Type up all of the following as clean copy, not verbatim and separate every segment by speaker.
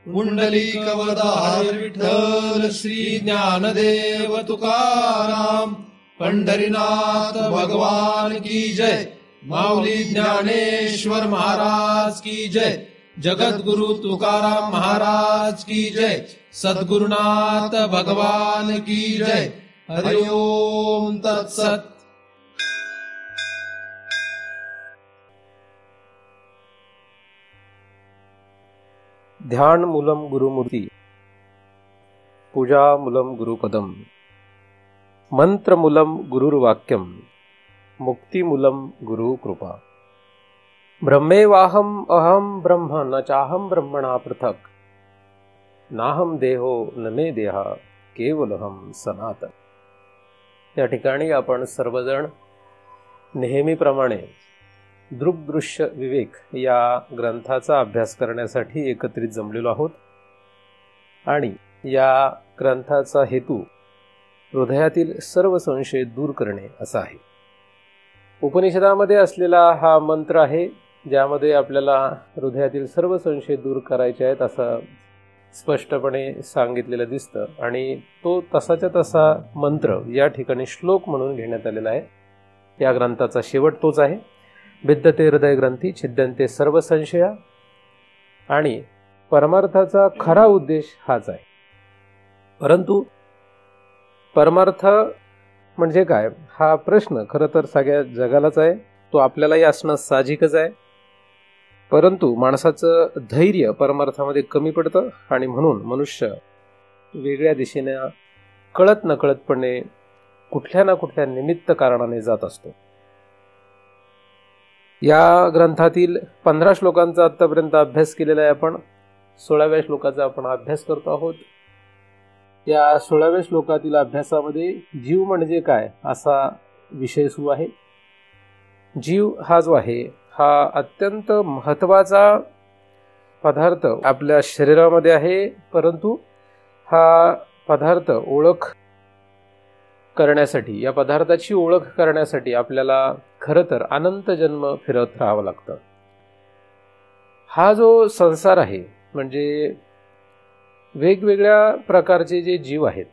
Speaker 1: पुंडलिकवरदाहर विठ्ठल श्री ज्ञानदेव तुकाराम, पंढरीनाथ भगवान की जय, माऊली ज्ञानेश्वर महाराज की जय, जगद्गुरु तुकाराम महाराज की जय, सद्गुरुनाथ भगवान की जय। हरि ओम तत्सत।
Speaker 2: ध्यान मूलम गुरुमूर्ती, पूजा मूलम गुरुपदम, मंत्र मूलम गुरुर्वाक्यम, मुक्ती मूलम गुरु कृपा। ब्रह्मेवाहम अहम ब्रह्म न चाहम ब्रह्मणा पृथक, नाहम देहो न मे देहा केवलहम सनातन। या ठिकाणी आपण सर्वजण नेहमीप्रमाणे दृग्दृश्य विवेक या ग्रंथाचा अभ्यास करण्यासाठी एकत्रित जमलेलो आहोत आणि या ग्रंथाचा हेतू हृदयातील सर्व संशय दूर करणे असा आहे। उपनिषदामध्ये असलेला हा मंत्र आहे ज्यामध्ये आपल्याला हृदयातील सर्व संशय दूर करायचे आहेत असं स्पष्टपणे सांगितलेलं दिसतं आणि तो तसाच्या तसा मंत्र या ठिकाणी श्लोक म्हणून घेण्यात आलेला आहे। या ग्रंथाचा शेवट तोच आहे, भिद्यते हृदय ग्रंथी छिद्यन्ते सर्व संशया, आणि परमार्थाचा खरा उद्देश हाच आहे। परंतु परमार्थ म्हणजे काय हा प्रश्न खरं तर सगळ्या जगालाच आहे, तो आपल्यालाही असणं साहजिकच आहे। परंतु माणसाचं धैर्य परमार्थामध्ये कमी पडतं आणि म्हणून मनुष्य वेगळ्या दिशेने कळत नकळतपणे कुठल्या ना कुठल्या निमित्त कारणाने जात असतो। या ग्रंथातील 15 श्लोकांचा आतापर्यंत अभ्यास केलेला आहे आपण। 16व्या श्लोकाचा आपण अभ्यास करतो आहोत। या 16व्या श्लोकातील अभ्यासामध्ये जीव म्हणजे काय असा विषय सुरू आहे। जीव हा जो आहे हा अत्यंत महत्त्वाचा पदार्थ आपल्या शरीरामध्ये आहे, परंतु हा पदार्थ ओळख करण्यासाठी, या पदार्थाची ओळख करण्यासाठी आपल्याला खरं तर अनंत जन्म फिरत राहावं लागतं। हा जो संसार आहे म्हणजे वेगवेगळ्या प्रकारचे जे जीव आहेत,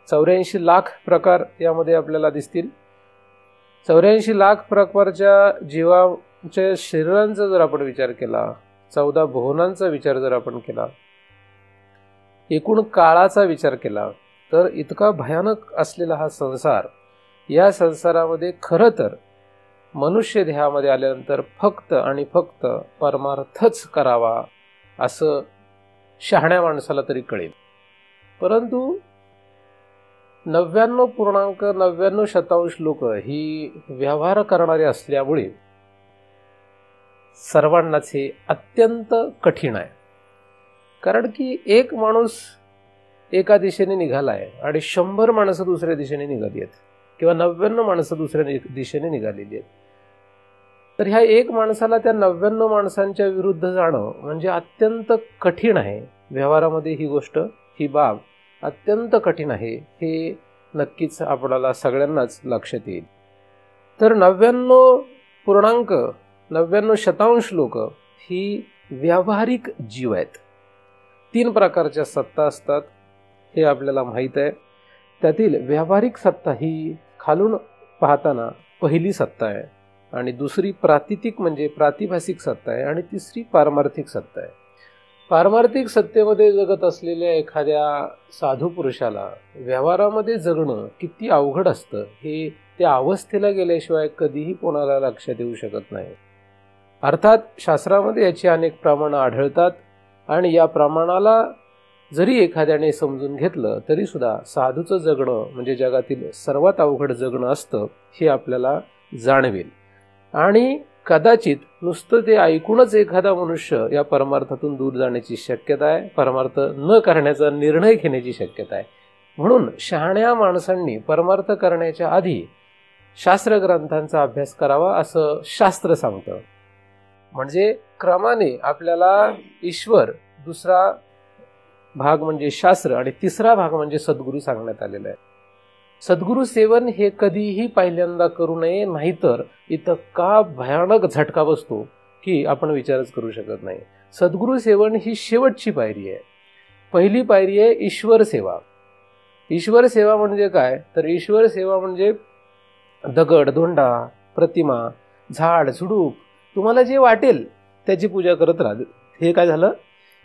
Speaker 2: 84 लाख प्रकार यामध्ये आपल्याला दिसतील। 84 लाख प्रकारच्या जीवांच्या शरीरांचा जर आपण विचार केला, 14 भुवनांचा विचार जर आपण केला, एकूण काळाचा विचार केला, तर इतका भयानक असलेला हा संसार, या संसारामध्ये खरं तर मनुष्य देहामध्ये आल्यानंतर फक्त आणि फक्त परमार्थच करावा असं शहाण्या माणसाला तरी कळेल। परंतु 99.99% लोक ही व्यवहार करणारे असल्यामुळे सर्वांनाच हे अत्यंत कठीण आहे। कारण की एक माणूस एका दिशेने निघाला आहे आणि 100 माणसं दुसऱ्या दिशेने निघाली आहेत किंवा 99 माणसं दुसऱ्या दिशेने निघालेली आहेत, तर ह्या एक माणसाला त्या 99 माणसांच्या विरुद्ध जाणं म्हणजे अत्यंत कठीण आहे। व्यवहारामध्ये ही गोष्ट, ही बाब अत्यंत कठीण आहे, हे नक्कीच आपल्याला सगळ्यांनाच लक्षात येईल। तर 99.99% लोक ही व्यावहारिक जीव आहेत। 3 प्रकारच्या सत्ता असतात हे आपल्याला माहीत आहे। त्यातील व्यावहारिक सत्ता ही खालून पाहताना पहिली सत्ता आहे, आणि दुसरी प्रातिथिक म्हणजे प्रातिभासिक सत्ता आहे, आणि तिसरी पारमार्थिक सत्ता आहे। पारमार्थिक सत्तेमध्ये जगत असलेल्या एखाद्या साधू पुरुषाला व्यवहारामध्ये जगणं किती अवघड असतं हे त्या अवस्थेला गेल्याशिवाय कधीही कोणाला लक्षात येऊ शकत नाही। अर्थात शास्त्रामध्ये याची अनेक प्रमाणं आढळतात आणि या प्रमाणाला जरी एखाद्याने समजून घेतलं तरी सुद्धा साधूचं जगणं म्हणजे जगातील सर्वात अवघड जगणं असतं हे आपल्याला जाणवेल। आणि कदाचित नुसतं ते ऐकूनच एखादा मनुष्य या परमार्थातून दूर जाण्याची शक्यता आहे, परमार्थ न करण्याचा निर्णय घेण्याची शक्यता आहे। म्हणून शहाण्या माणसांनी परमार्थ करण्याच्या आधी शास्त्र ग्रंथांचा अभ्यास करावा असं शास्त्र सांगतं। म्हणजे क्रमाने आपल्याला ईश्वर, दुसरा भाग म्हणजे शास्त्र आणि तिसरा भाग म्हणजे सद्गुरू सांगण्यात आलेला आहे। सद्गुरू सेवन हे कधीही पहिल्यांदा करू नये, नाहीतर इतका भयानक झटका बसतो की आपण विचारच करू शकत नाही. सद्गुरू सेवन ही शेवटची पायरी आहे. पहिली पायरी आहे ईश्वर सेवा. ईश्वर सेवा म्हणजे काय, तर ईश्वर सेवा म्हणजे दगड, धोंडा, प्रतिमा, झाड, झुडूप, तुम्हाला जे वाटेल त्याची पूजा करत राहा. हे काय झालं,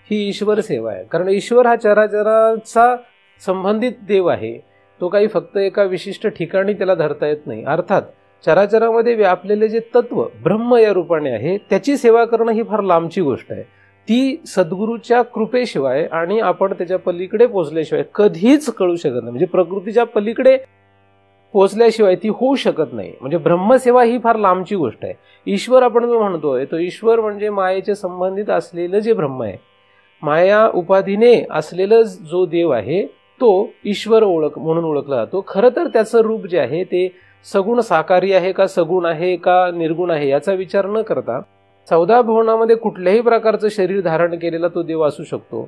Speaker 2: ही ईश्वर सेवा आहे. कारण ईश्वर हा चराचराचा संबंधित देव आहे. तो काही फक्त एका विशिष्ट ठिकाणी त्याला धरता येत नाही. अर्थात चराचरामध्ये व्यापलेले जे तत्व ब्रह्म या रूपाने आहे त्याची सेवा करणं ही फार लांबची गोष्ट आहे. ती सद्गुरूच्या कृपेशिवाय आणि आपण त्याच्या पलीकडे पोहोचल्याशिवाय कधीच कळू शकत नाही. म्हणजे प्रकृतीच्या पलीकडे पोहोचल्याशिवाय ती होऊ शकत नाही. म्हणजे ब्रह्मसेवा ही फार लांबची गोष्ट आहे. ईश्वर आपण जो म्हणतोय तो ईश्वर म्हणजे मायेचे संबंधित असलेलं जे ब्रह्म आहे, माया उपाधीने असलेलं जो देव आहे तो ईश्वर म्हणून ओळखला जातो. खरं तर त्याचं रूप जे आहे ते सगुण साकारी आहे का, सगुण आहे का, निर्गुण आहे याचा विचार न करता 14 भुवनामध्ये कुठल्याही प्रकारचं शरीर धारण केलेला तो देव असू शकतो.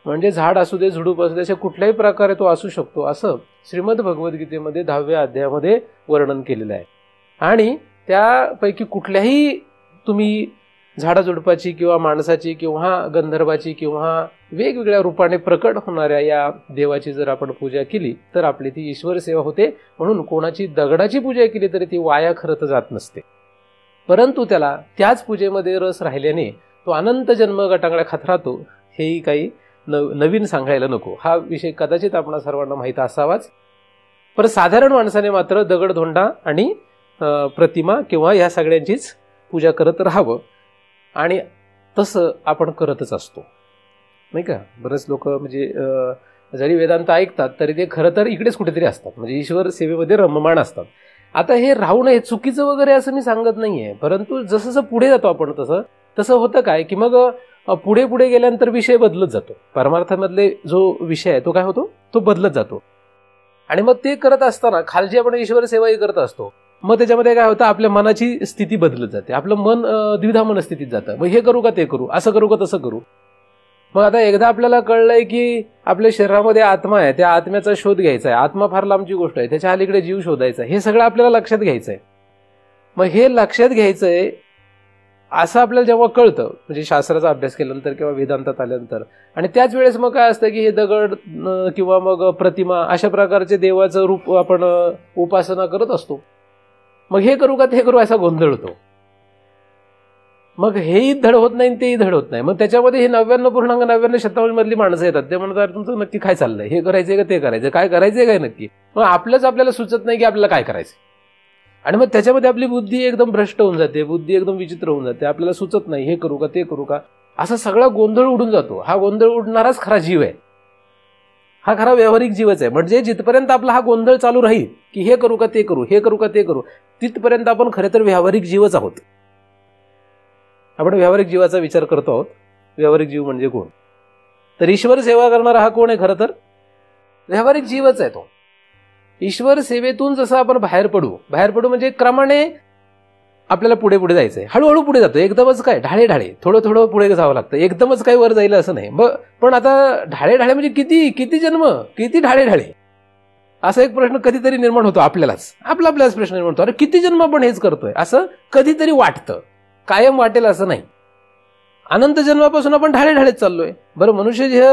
Speaker 2: म्हणजे झाड असू दे, झुडूप असू दे, अशा कुठल्याही प्रकारे तो असू शकतो असं श्रीमद भगवद्गीतेमध्ये 10व्या अध्यायामध्ये वर्णन केलेलं आहे. आणि त्यापैकी कुठल्याही तुम्ही झाडाझुडपाची किंवा माणसाची किंवा गंधर्वाची किंवा वेगवेगळ्या रूपाने प्रकट होणाऱ्या या देवाची जर आपण पूजा केली तर आपली ती ईश्वर सेवा होते. म्हणून कोणाची दगडाची पूजा केली तरी ती वाया खरं जात नसते. परंतु त्याला त्याच पूजेमध्ये रस राहिल्याने तो अनंत जन्म गटांगळ्या खात राहतो. हेही काही नवीन सांगायला नको. हा विषय कदाचित आपणा सर्वांना माहीत असावाच. पण साधारण माणसाने मात्र दगडधोंडा आणि प्रतिमा किंवा या सगळ्यांचीच पूजा करत राहावं. आणि तसं आपण करतच असतो, नाही का. बरेच लोक म्हणजे जरी वेदांत ऐकतात तरी ते खरं तर इकडेच कुठेतरी असतात, म्हणजे ईश्वर सेवेमध्ये रममाण असतात. आता हे राहू नये, चुकीचं वगैरे असं मी सांगत नाहीये. परंतु जसं जसं पुढे जातो आपण तसं होतं काय की मग पुढे पुढे गेल्यानंतर विषय बदलत जातो. परमार्थामधले जो विषय आहे तो काय होतो, तो बदलत जातो. आणि मग ते करत असताना खालची आपण ईश्वर सेवाही करत असतो. मग त्याच्यामध्ये काय होतं, आपल्या मनाची स्थिती बदलत जाते. आपलं मन द्विधा मनस्थितीत जातं. मग हे करू का ते करू, असं करू का तसं करू. मग आता एकदा आपल्याला कळलंय की आपल्या शरीरामध्ये आत्मा आहे, त्या आत्म्याचा शोध घ्यायचा आहे. आत्मा फार लांबची गोष्ट आहे, त्याच्या अलीकडे जीव शोधायचा. हे सगळं आपल्याला लक्षात घ्यायचंय. मग हे लक्षात घ्यायचंय असं आपल्याला जेव्हा कळतं, म्हणजे शास्त्राचा अभ्यास केल्यानंतर किंवा वेदांतात आल्यानंतर, आणि त्याच वेळेस मग काय असतं की हे दगड किंवा मग प्रतिमा अशा प्रकारचे देवाचं रूप आपण उपासना करत असतो. मग हे करू का ते करू असा गोंधळ होतो. मग हेही धड होत नाही तेही धड होत नाही. मग त्याच्यामध्ये हे 99.99% मधली माणसं येतात. ते म्हणतात तुमचं नक्की काय चाललंय, हे करायचंय का ते करायचं, काय करायचंय काय नक्की. मग आपल्याला सुचत नाही की आपल्याला काय करायचं. आणि मग त्याच्यामध्ये आपली बुद्धी एकदम भ्रष्ट होऊन जाते, बुद्धी एकदम विचित्र होऊन जाते. आपल्याला सुचत नाही हे करू का ते करू का, असा सगळा गोंधळ उडून जातो. हा गोंधळ उडणाराच खरा जीव आहे, हा खरा व्यावहारिक जीवच आहे. म्हणजे जिथपर्यंत आपला हा गोंधळ चालू राहील की हे करू का ते करू, हे करू का ते करू, तिथपर्यंत आपण खरे तर व्यावहारिक जीवच आहोत. आपण व्यावहारिक जीवाचा विचार करतो आहोत. व्यावहारिक जीव म्हणजे कोण, तर ईश्वर सेवा करणारा हा कोण आहे, खरं तर व्यावहारिक जीवच आहे तो. ईश्वर सेवेतून जसं आपण बाहेर पडू म्हणजे क्रमाने आपल्याला पुढे पुढे जायचंय. हळूहळू पुढे जातो. एकदमच काय ढाळे थोडं पुढे जावं लागतं. एकदमच काही वर जाईल असं नाही. पण आता ढाळे म्हणजे किती जन्म, किती ढाळे, असा एक प्रश्न कधीतरी निर्माण होतो आपल्यालाच प्रश्न निर्माण होतो. अरे किती जन्म आपण हेच करतोय असं कधीतरी वाटतं. कायम वाटेल असं नाही. अनंत जन्मापासून आपण ढाळेच चाललोय. बरं, मनुष्य जे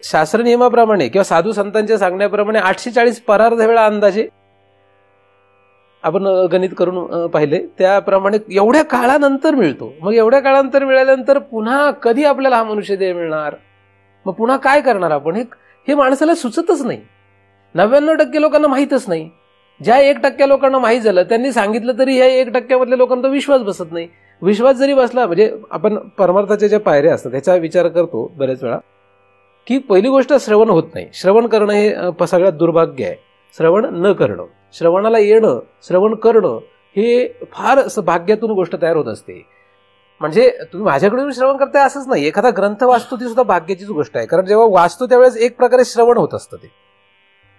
Speaker 2: शास्त्र नियमाप्रमाणे किंवा साधू संतांच्या सांगण्याप्रमाणे 840 परार्ध वेळा अंदाजे आपण गणित करून पाहिले, त्याप्रमाणे एवढ्या काळानंतर मिळतो. मग एवढ्या काळानंतर मिळाल्यानंतर पुन्हा कधी आपल्याला हा मनुष्य देह मिळणार, मग पुन्हा काय करणार आपण, हे माणसाला सुचतच नाही. 99% लोकांना माहीतच नाही. ज्या 1% लोकांना माहीत झालं त्यांनी सांगितलं तरी ह्या 1% मधल्या लोकांना विश्वास बसत नाही. विश्वास जरी बसला, म्हणजे आपण परमार्थाच्या ज्या पायऱ्या असतात त्याचा विचार करतो बऱ्याच वेळा की पहिली गोष्ट श्रवण होत नाही. श्रवण करणं हे सगळ्यात दुर्भाग्य आहे. श्रवण न करणं, श्रवणाला येणं, श्रवण करणं हे फार भाग्यातून गोष्ट तयार होत असते. म्हणजे तुम्ही माझ्याकडून श्रवण करताय असंच नाही, एखादा ग्रंथ वाचतो ती सुद्धा भाग्याचीच गोष्ट आहे. कारण जेव्हा वाचतो त्यावेळेस एक प्रकारे श्रवण होत असतं ते.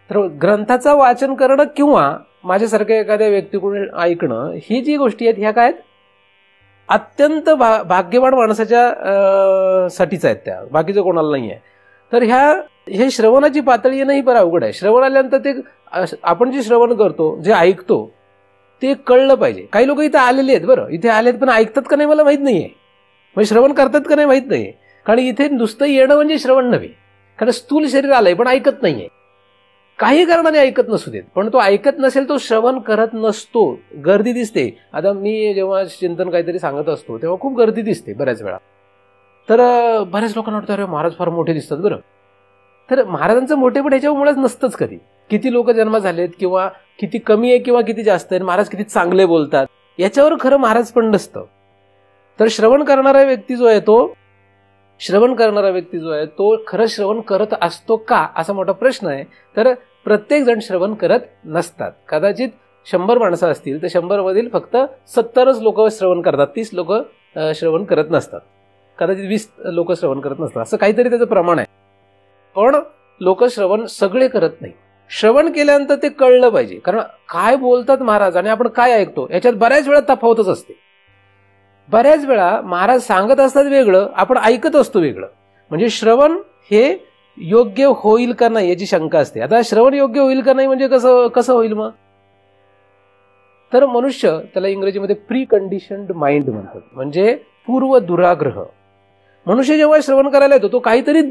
Speaker 2: तर ग्रंथाचं वाचन करणं किंवा माझ्यासारख्या एखाद्या व्यक्तीकडून ऐकणं, ही जी गोष्टी आहेत ह्या काय अत्यंत भाग्यवान माणसाच्या साठीच आहेत, त्या बाकीचं कोणाला नाही आहे. तर हे श्रवणाची पातळी येणं ही बरं अवघड आहे. श्रवण आल्यानंतर ते आपण जे श्रवण करतो, जे ऐकतो, ते कळलं पाहिजे. काही लोक इथे आलेले आहेत, बरं इथे आलेत पण ऐकतात का नाही मला माहित नाहीये, म्हणजे श्रवण करतात का नाही माहित नाहीये. कारण इथे नुसतं येणं म्हणजे श्रवण नव्हे, कारण स्थूल शरीर आलंय पण ऐकत नाहीये, काही कारणाने ऐकत नसू देत, पण तो ऐकत नसेल तो श्रवण करत नसतो. गर्दी दिसते. आता मी जेव्हा चिंतन काहीतरी सांगत असतो तेव्हा खूप गर्दी दिसते बऱ्याच वेळा. तर बऱ्याच लोकांना वाटतं अरे महाराज फार मोठे दिसतात. बरं, तर महाराजांचं मोठेपण ह्याच्यामुळेच नसतंच कधी. किती लोक जन्म झालेत किंवा किती कमी आहे किंवा किती जास्त आहे, महाराज किती चांगले बोलतात याच्यावर खरं महाराज पण नसतं. तर श्रवण करणारा व्यक्ती जो आहे तो खरं श्रवण करत असतो का असा मोठा प्रश्न आहे. तर प्रत्येक जण श्रवण करत नसतात. कदाचित 100 माणसं असतील तर 100 मधील फक्त 70च लोक श्रवण करतात, 30 लोक श्रवण करत नसतात, कदाचित 20 लोक श्रवण करत नसतात, असं काहीतरी त्याचं प्रमाण आहे. पण लोक श्रवण सगळे करत नाही. श्रवण केल्यानंतर ते कळलं पाहिजे, कारण काय बोलतात महाराज आणि आपण काय ऐकतो याच्यात बऱ्याच वेळा तफावतच असते. बऱ्याच वेळा महाराज सांगत असतात वेगळं, आपण ऐकत असतो वेगळं. म्हणजे श्रवण हे योग्य होईल का नाही याची शंका असते. आता श्रवण योग्य होईल का नाही म्हणजे कसं होईल मग? तर मनुष्य, त्याला इंग्रजीमध्ये प्री कंडिशन्ड माइंड म्हणतात, म्हणजे पूर्व दुराग्रह. मनुष्य जेव्हा श्रवण करायला येतो तो काहीतरी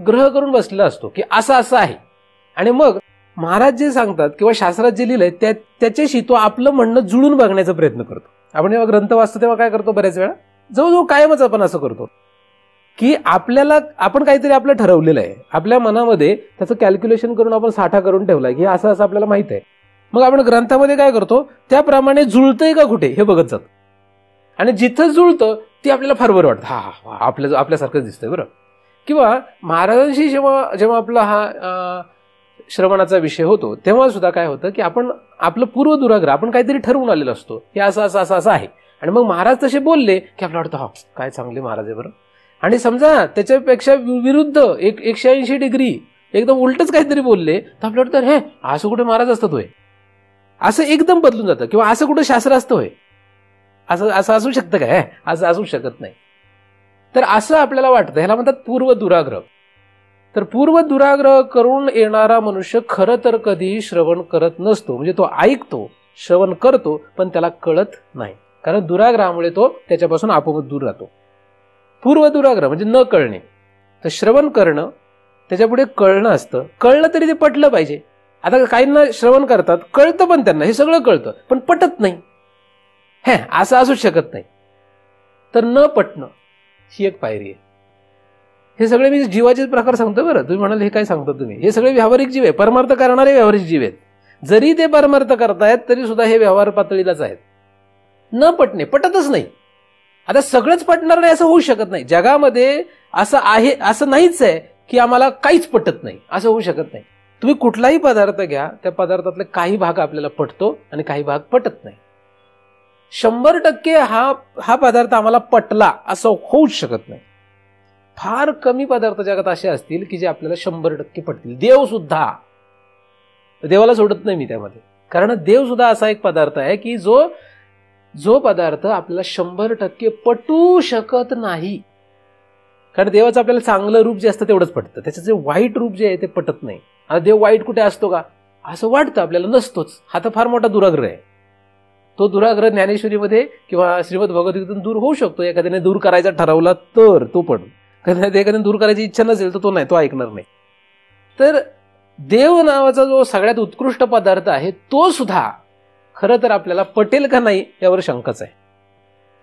Speaker 2: ग्रह करून बसलेला असतो की असं आहे, आणि मग महाराज जे सांगतात किंवा शास्त्रात जे लिहिलंय त्याच्याशी तो आपलं म्हणणं जुळून बघण्याचा प्रयत्न करतो. आपण जेव्हा ग्रंथ वाचतो तेव्हा काय करतो, बऱ्याच वेळा जवळजवळ कायमच आपण असं करतो की आपण काहीतरी आपलं ठरवलेलं आहे, आपल्या मनामध्ये त्याचं कॅल्क्युलेशन करून आपण साठा करून ठेवलाय की असं आपल्याला माहित आहे. मग आपण ग्रंथामध्ये काय करतो, त्याप्रमाणे जुळतंय का कुठे हे बघत जातो, आणि जिथं जुळतं ते आपल्याला फार बरं वाटतं, हा आपल्यासारखंच दिसतंय. बरं, किंवा महाराजांशी जेव्हा आपला हा श्रवणाचा विषय होतो तेव्हा सुद्धा काय होतं की आपण आपलं पूर्व दुराग्रह, आपण काहीतरी ठरवून आलेलं असतो हे असं आहे, आणि मग महाराज तसे बोलले की आपल्याला वाटतं हा काय चांगले महाराज आहे बरं. आणि समजा त्याच्यापेक्षा विरुद्ध 180 डिग्री एकदम उलटच काहीतरी बोलले तर आपल्याला वाटतं हे असं कुठे महाराज असतात होय, असं एकदम बदलून जातं. किंवा असं कुठं शास्त्र असतं होय, असं असू शकतं काय, असं असू शकत नाही. तर असं आपल्याला वाटतं, ह्याला म्हणतात पूर्व दुराग्रह. तर पूर्व दुराग्रह करून येणारा मनुष्य खरं तर कधी श्रवण करत नसतो. म्हणजे तो ऐकतो, श्रवण करतो, पण त्याला कळत नाही, कारण दुराग्रहामुळे तो त्याच्यापासून आपोआप दूर राहतो. पूर्व दुराग्रह म्हणजे न कळणे. तर श्रवण करणं, त्याच्यापुढे कळणं असतं. कळलं तरी ते पटलं पाहिजे. आता काहींना श्रवण करतात, कळतं पण त्यांना, हे सगळं कळतं पण पटत नाही, असं असूच शकत नाही. तर न पटणं ही एक पायरी आहे. हे सगळे मी जीवाचेच प्रकार सांगतो बरं. तुम्ही म्हणाल हे काय सांगता तुम्ही, हे सगळे व्यावहारिक जीव आहे, परमार्थ करणारे व्यावहारिक जीव आहेत. जरी ते परमार्थ करतायत तरी सुद्धा हे व्यवहार पातळीलाच आहेत. न पटणे, पटतच नाही. आता सगळंच पटणार नाही असं होऊ शकत नाही. जगामध्ये असं आहे, असं नाहीच आहे की आम्हाला काहीच पटत नाही, असं होऊ शकत नाही. तुम्ही कुठलाही पदार्थ घ्या, त्या पदार्थातले काही भाग आपल्याला पटतो आणि काही भाग पटत नाही. 100% हा पदार्थ आम्हाला पटला असं होऊच शकत नाही. फार कमी पदार्थ जगात असे असतील की जे आपल्याला 100% पटतील. देव सुद्धा, देवाला सोडत नाही मी त्यामध्ये, कारण देव सुद्धा असा एक पदार्थ आहे की जो पदार्थ आपल्याला 100% पटू शकत नाही. कारण देवाचं आपल्याला चांगलं रूप जे असतं तेवढंच पटतं, त्याचं जे वाईट रूप जे आहे ते पटत नाही. आता देव वाईट कुठे असतो का असं वाटतं आपल्याला, नसतोच. हा तर फार मोठा दुराग्रह आहे. तो दुराग्रह ज्ञानेश्वरीमध्ये किंवा श्रीमद भगवद्गीतेतून दूर होऊ शकतो. एखाद्याने दूर करायचा ठरवला तर तो पण, एखाद्याने दूर करायची इच्छा नसेल तर तो ऐकणार नाही. तर देव नावाचा जो सगळ्यात उत्कृष्ट पदार्थ आहे तो सुद्धा खरं तर आपल्याला पटेल का नाही यावर शंकाच आहे.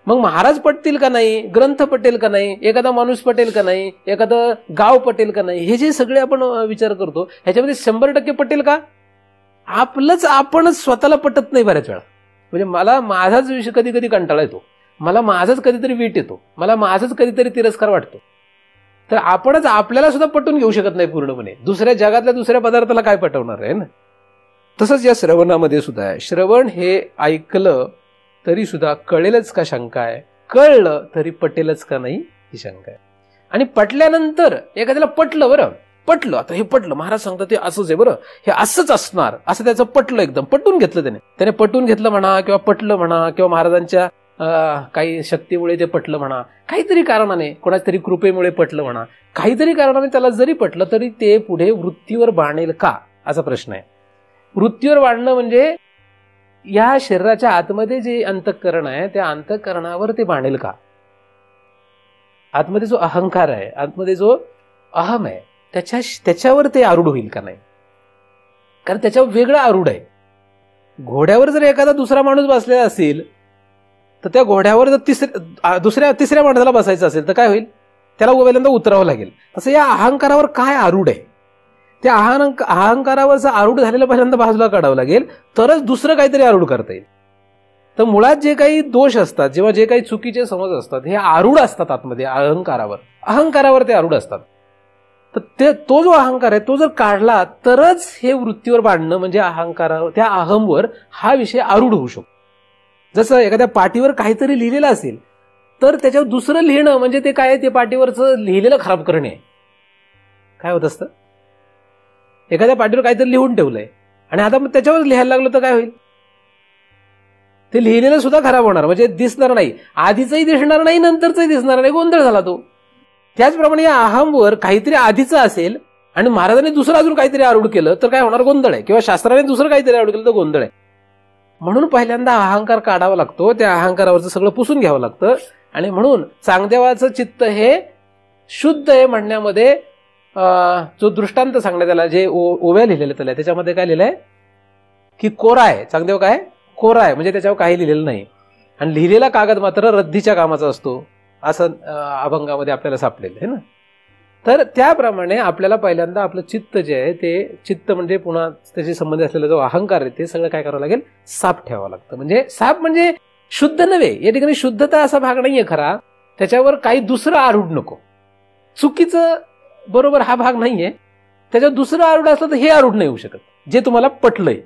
Speaker 2: मग महाराज पटतील का नाही, ग्रंथ पटेल का नाही, एखादा माणूस पटेल का नाही, एखादं गाव पटेल का नाही, हे जे सगळे आपण विचार करतो ह्याच्यामध्ये 100% पटेल का? आपणच स्वतःला पटत नाही बऱ्याच वेळा. म्हणजे मला माझाच विषय कधी कधी कंटाळा येतो, मला माझाच कधीतरी वीट येतो, मला माझाच कधीतरी तिरस्कार वाटतो. तर आपणच आपल्याला सुद्धा पटवून घेऊ शकत नाही पूर्णपणे. दुसऱ्या जगातल्या दुसऱ्या पदार्थाला काय पटवणार आहे ना. तसंच या श्रवणामध्ये सुद्धा आहे. श्रवण हे ऐकलं तरी सुद्धा कळेलच का शंका आहे, कळलं तरी पटेलच का नाही ही शंका आहे. आणि पटल्यानंतर एखाद्याला पटलं, बरं पटलं, आता हे पटलं, महाराज सांगतात ते असंच आहे, बरं हे असंच असणार असं त्याचं पटलं, एकदम पटून घेतलं त्याने पटून घेतलं म्हणा, किंवा पटलं म्हणा, किंवा महाराजांच्या काही शक्तीमुळे ते पटलं म्हणा, काहीतरी कारणाने, कोणाच्या तरी कृपेमुळे पटलं म्हणा, काहीतरी कारणाने त्याला जरी पटलं तरी ते पुढे वृत्तीवर बाणेल का असा प्रश्न आहे. वृत्तीवर बांधणं म्हणजे या शरीराच्या आतमध्ये जे अंतःकरण आहे त्या अंतःकरणावर ते बांधेल का? आतमध्ये जो अहंकार आहे, आतमध्ये जो अहम आहे, त्याच्यावर ते आरूढ होईल का नाही? कारण त्याच्यावर वेगळं आरूढ आहे. घोड्यावर जर एखादा दुसरा माणूस बसलेला असेल तर त्या घोड्यावर जर तिसऱ्या माणसाला बसायचं असेल तर काय होईल? त्याला पहिल्यांदा उतरावं लागेल. तसं या अहंकारावर काय आरूढ आहे, त्या अहंकारावरचं आरूढ झालेलं पहिल्यांदा बाजूला काढावं लागेल, तरच दुसरं काहीतरी आरूढ करता येईल. तर मुळात जे काही दोष असतात, जेव्हा जे काही चुकीचे समज असतात, हे आरूढ असतात आतमध्ये अहंकारावर ते आरूढ असतात. तर तो जो अहंकार आहे तो जर काढला तरच हे वृत्तीवर बांधणं म्हणजे अहंकारावर, त्या अहमवर हा विषय आरूढ होऊ शकतो. जसं एखाद्या पाटीवर काहीतरी लिहिलेलं असेल तर त्याच्यावर दुसरं लिहिणं म्हणजे ते काय, ते पाटीवरचं लिहिलेलं खराब करणे. काय होत असतं? एखाद्या पाटीवर काहीतरी लिहून ठेवलंय आणि आता मग त्याच्यावर लिहायला लागलो तर काय होईल? ते लिहिलेलं सुद्धा खराब होणार, म्हणजे दिसणार नाही, आधीचंही दिसणार नाही, नंतरचंही दिसणार नाही, गोंधळ झाला तो. त्याचप्रमाणे या अहमवर काहीतरी आधीचं असेल आणि महाराजांनी दुसरं अजून काहीतरी आरूढ केलं तर काय होणार? गोंधळ आहे. किंवा शास्त्राने दुसरं काहीतरी आरूढ केलं तर गोंधळ आहे. म्हणून पहिल्यांदा अहंकार काढावा लागतो, त्या अहंकारावरचं सगळं पुसून घ्यावं लागतं. आणि म्हणून चांगदेवाचं चित्त हे शुद्ध आहे म्हणण्यामध्ये जो दृष्टांत सांगण्यात आला, जे ओव्या लिहिलेले त्याला, त्याच्यामध्ये काय लिहिलंय की कोरा आहे. चांगदेव काय? कोरा आहे, म्हणजे त्याच्यावर काही लिहिलेलं नाही आणि लिहिलेला कागद मात्र रद्दीच्या कामाचा असतो, असं अभंगामध्ये आपल्याला सापडेल आहे ना. तर त्याप्रमाणे आपल्याला पहिल्यांदा आपलं चित्त जे आहे, ते चित्त म्हणजे पुन्हा त्याशी संबंधित असलेला जो अहंकार आहे ते सगळं काय करावं लागेल? साफ ठेवावं लागतं. म्हणजे साफ म्हणजे शुद्ध नव्हे, या ठिकाणी शुद्धता असा भाग नाहीये खरा, त्याच्यावर काही दुसरं आरूढ नको. चुकीचं बरोबर हा भाग नाहीये, त्याच्यावर दुसरं आरूढ असलं तर हे आरूढ नाही होऊ शकत. जे तुम्हाला पटलंय,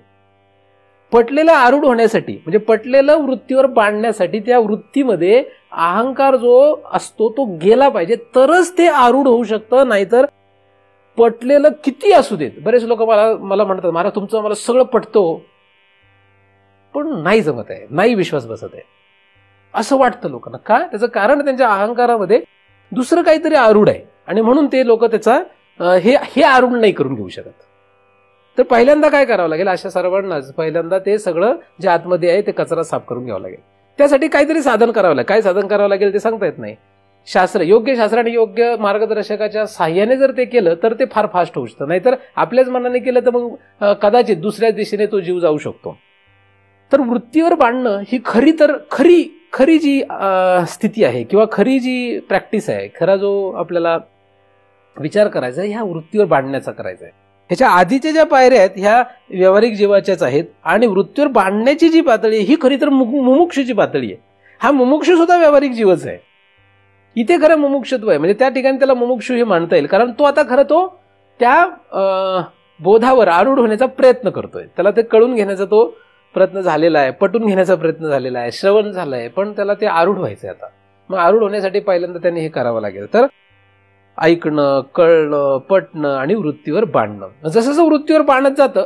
Speaker 2: पटलेलं आरूढ होण्यासाठी म्हणजे पटलेलं वृत्तीवर बांधण्यासाठी त्या वृत्तीमध्ये अहंकार जो असतो तो गेला पाहिजे, तरच ते आरूढ होऊ शकतं. नाहीतर पटलेलं किती असू देत. बरेच लोक मला म्हणतात, महाराज तुमचं मला सगळं पटतो पण नाही जमत आहे, नाही विश्वास बसत आहे, असं वाटतं लोकांना. का? त्याचं कारण त्यांच्या अहंकारामध्ये दुसरं काहीतरी आरूढ आहे आणि म्हणून ते लोक त्याचा हे आरूढ नाही करून घेऊ शकत. तर पहिल्यांदा काय करावं लागेल? अशा सर्वांनाच पहिल्यांदा ते सगळं जे आतमध्ये आहे ते कचरा साफ करून घ्यावं लागेल. त्यासाठी काहीतरी साधन करावं लागेल. काय साधन करावं लागेल ते सांगता येत नाही. योग्य शास्त्र आणि योग्य मार्गदर्शकाच्या साह्याने जर ते केलं तर ते फार फास्ट होऊ शकतं. नाहीतर आपल्याच मनाने केलं तर मग कदाचित दुसऱ्या दिशेने तो जीव जाऊ शकतो. तर वृत्तीवर बांधणं ही खरी जी स्थिती आहे किंवा खरी जी प्रॅक्टिस आहे, खरा जो आपल्याला विचार करायचा आहे ह्या वृत्तीवर बांधण्याचा करायचा आहे. ह्याच्या आधीच्या ज्या पायऱ्या आहेत ह्या व्यावहारिक जीवाच्याच आहेत आणि वृत्तीवर बांधण्याची जी पातळी ही खरी तर मुमुक्षुची पातळी आहे. हा मुमुक्षु सुद्धा व्यावहारिक जीवच आहे. इथे खरं मुमुक्षत्व आहे, म्हणजे त्या ठिकाणी त्याला मुमुक्षु हे मानता येईल, कारण तो आता खरं तो त्या बोधावर आरूढ होण्याचा प्रयत्न करतोय. त्याला ते कळून घेण्याचा तो प्रयत्न झालेला आहे, पटून घेण्याचा प्रयत्न झालेला आहे, श्रवण झालंय, पण त्याला ते आरूढ व्हायचंय आता. मग आरूढ होण्यासाठी पहिल्यांदा त्यांनी हे करावं लागेल. तर ऐकणं, कळणं, पटणं आणि वृत्तीवर बांधणं. जसं जसं वृत्तीवर बांधत जातं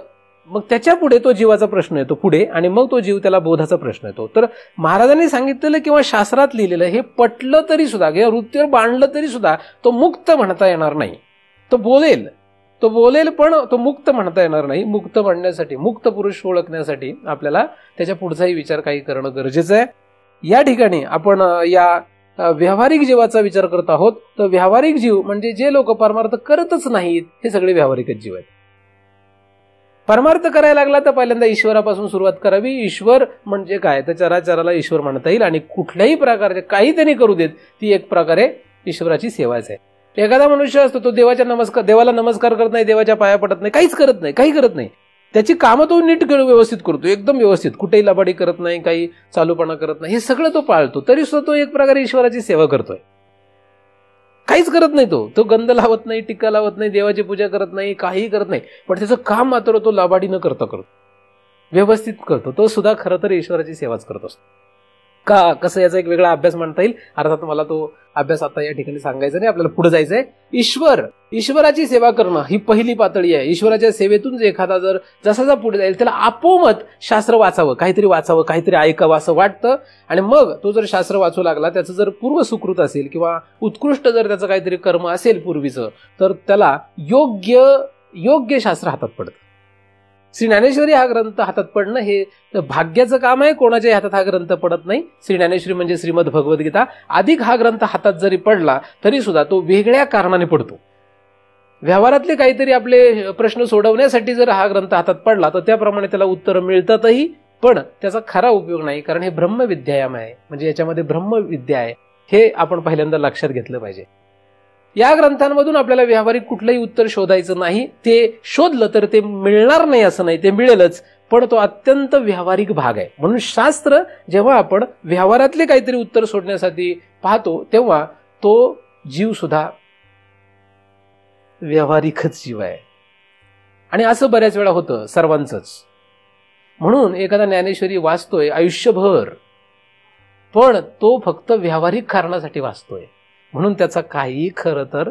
Speaker 2: मग त्याच्या पुढे तो जीवाचा प्रश्न येतो पुढे, आणि मग तो जीव त्याला बोधाचा प्रश्न येतो. तर महाराजांनी सांगितलेलं किंवा शास्त्रात लिहिलेलं हे पटलं तरी सुद्धा किंवा वृत्तीवर बांधलं तरी सुद्धा तो मुक्त म्हणता येणार नाही. तो बोलेल पण तो मुक्त म्हणता येणार नाही. मुक्त म्हणण्यासाठी, मुक्त पुरुष ओळखण्यासाठी आपल्याला त्याच्या पुढचाही विचार काही करणं गरजेचं आहे. या ठिकाणी आपण या व्यावहारिक जीवाचा विचार करत आहोत. तर व्यावहारिक जीव म्हणजे जे लोक परमार्थ करतच नाहीत हे सगळे व्यावहारिकच जीव आहेत. परमार्थ करायला लागला तर पहिल्यांदा ईश्वरापासून सुरुवात करावी. ईश्वर म्हणजे काय तर चराचराला ईश्वर म्हणता येईल आणि कुठल्याही प्रकारचे काही त्यांनी करू देत ती एक प्रकारे ईश्वराची सेवाच आहे. एखादा मनुष्य असतो तो देवाला नमस्कार करत नाही, देवाच्या पाया पडत नाही, काही करत नाही. त्याची कामं तो नीट व्यवस्थित करतो, एकदम व्यवस्थित, कुठेही लबाडी करत नाही, काही चालूपणा करत नाही, हे सगळं तो पाळतो. तरी सुद्धा तो एक प्रकारे ईश्वराची सेवा करतोय. काहीच करत नाही, तो गंध लावत नाही, टिक्का लावत नाही, देवाची पूजा करत नाही, काहीही करत नाही, पण त्याचं काम मात्र तो लबाडी न करतो, व्यवस्थित करतो. तो सुद्धा खरं तर ईश्वराची सेवाच करत असतो. का कसं याचा एक वेगळा अभ्यास म्हणता येईल. अर्थात मला तो अभ्यास आता या ठिकाणी सांगायचा नाही, आपल्याला पुढे जायचंय. ईश्वराची सेवा करणं ही पहिली पातळी आहे. ईश्वराच्या सेवेतून जे एखादा जर जसा पुढे जाईल त्याला आपोमत शास्त्र वाचावं, काहीतरी ऐकावं असं वाटतं. आणि मग तो जर शास्त्र वाचू लागला, त्याचं जर पूर्व सुकृत असेल किंवा उत्कृष्ट जर त्याचं काहीतरी कर्म असेल पूर्वीचं, तर त्याला योग्य शास्त्र हातात पडतं. श्री ज्ञानेश्वरी हा ग्रंथ हातात पडणं हे भाग्याचं काम आहे. कोणाच्याही हातात हा ग्रंथ पडत नाही. श्री ज्ञानेश्वरी म्हणजे श्रीमद भगवद्गीता. अधिक हा ग्रंथ हातात जरी पडला तरी सुद्धा तो वेगळ्या कारणाने पडतो. व्यवहारातले काहीतरी आपले प्रश्न सोडवण्यासाठी जर हा ग्रंथ हातात पडला तर त्याप्रमाणे त्याला उत्तर मिळतातही, पण त्याचा खरा उपयोग नाही. कारण हे ब्रह्मविद्यायाम आहे, म्हणजे याच्यामध्ये ब्रह्मविद्या आहे, हे आपण पहिल्यांदा लक्षात घेतलं पाहिजे. या ग्रंथांमधून आपल्याला व्यावहारिक कुठलंही उत्तर शोधायचं नाही. ते शोधलं तर ते मिळणार नाही असं नाही, ते मिळेलच, पण तो अत्यंत व्यावहारिक भाग आहे. म्हणून शास्त्र जेव्हा आपण व्यवहारातले काहीतरी उत्तर शोधण्यासाठी पाहतो तेव्हा तो जीव सुद्धा व्यावहारिकच जीव आहे. आणि असं बऱ्याच वेळा होतं सर्वांचंच. म्हणून एखादा ज्ञानेश्वरी वाचतोय आयुष्यभर, पण तो फक्त व्यावहारिक कारणासाठी वाचतोय, म्हणून त्याचा काही खरं तर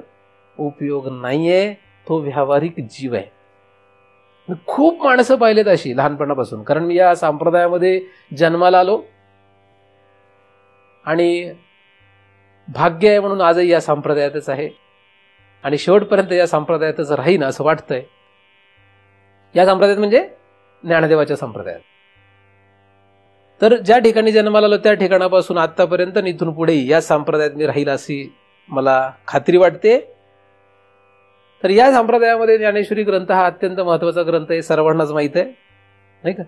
Speaker 2: उपयोग नाहीये. तो व्यावहारिक जीव आहे. मी खूप माणसं पाहिलेत अशी लहानपणापासून, कारण मी या संप्रदायामध्ये जन्माला आलो आणि भाग्य आहे म्हणून आजही या संप्रदायातच आहे आणि शेवटपर्यंत या संप्रदायातच राहीन असं वाटतंय. या संप्रदायात म्हणजे ज्ञानदेवाच्या संप्रदायात. तर ज्या ठिकाणी जन्माला आलो त्या ठिकाणापासून आतापर्यंत इथून पुढे या संप्रदायात मी राहील अशी मला खात्री वाटते. तर या संप्रदायामध्ये ज्ञानेश्वरी ग्रंथ हा अत्यंत महत्वाचा ग्रंथ आहे, सर्वांनाच माहित आहे, नाही का.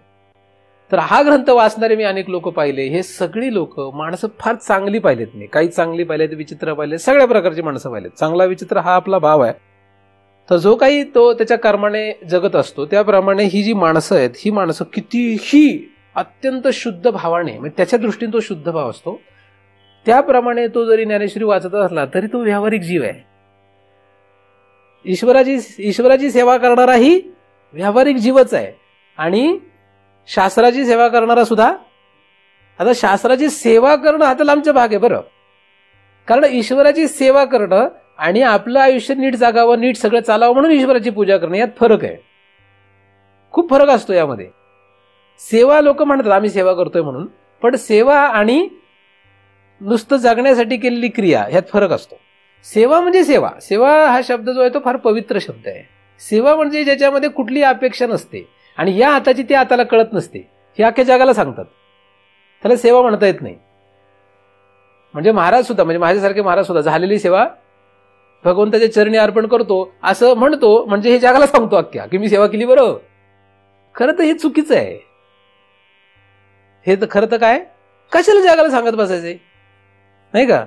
Speaker 2: तर हा ग्रंथ वाचणारे मी अनेक लोक पाहिले. हे सगळी लोक माणसं फार चांगली पाहिलेत. मी काही चांगली पाहिलेत, विचित्र पाहिलेत, सगळ्या प्रकारची माणसं पाहिलेत. चांगला विचित्र हा आपला भाव आहे. तर जो काही तो त्याच्या कर्माने जगत असतो त्याप्रमाणे ही जी माणसं आहेत, ही माणसं कितीही अत्यंत शुद्ध भावाने, म्हणजे त्याच्या दृष्टीने तो शुद्ध भाव असतो, त्याप्रमाणे तो जरी ज्ञानेश्वरी वाचत असला तरी तो व्यावहारिक जीव आहे. ईश्वराची सेवा करणाराही व्यावहारिक जीवच आहे आणि शास्त्राची सेवा करणारा सुद्धा. आता शास्त्राची सेवा करणं हा तर लांबचा भाग आहे बरं, कारण ईश्वराची सेवा करणं आणि आपलं आयुष्य नीट जागावं, नीट सगळं चालावं म्हणून ईश्वराची पूजा करणं, यात फरक आहे. खूप फरक असतो यामध्ये. सेवा लोक म्हणतात आम्ही सेवा करतोय म्हणून, पण सेवा आणि नुसतं जगण्यासाठी केलेली क्रिया ह्यात फरक असतो. सेवा म्हणजे सेवा. सेवा हा शब्द जो आहे तो फार पवित्र शब्द आहे. सेवा म्हणजे ज्याच्यामध्ये कुठली अपेक्षा नसते आणि या हाताची त्या हाताला कळत नसते, हे अख्ख्या जगाला सांगतात, त्याला सेवा म्हणता येत नाही. म्हणजे महाराज सुद्धा, म्हणजे माझ्यासारखे महाराज सुद्धा झालेली सेवा भगवंताच्या चरणी अर्पण करतो असं म्हणतो, म्हणजे हे जगाला सांगतो अख्ख्या की मी सेवा केली. बरं, खरं तर हे चुकीचं आहे. हे तर खरं तर काय, कशाला जगाला सांगत बसायचे, नाही का.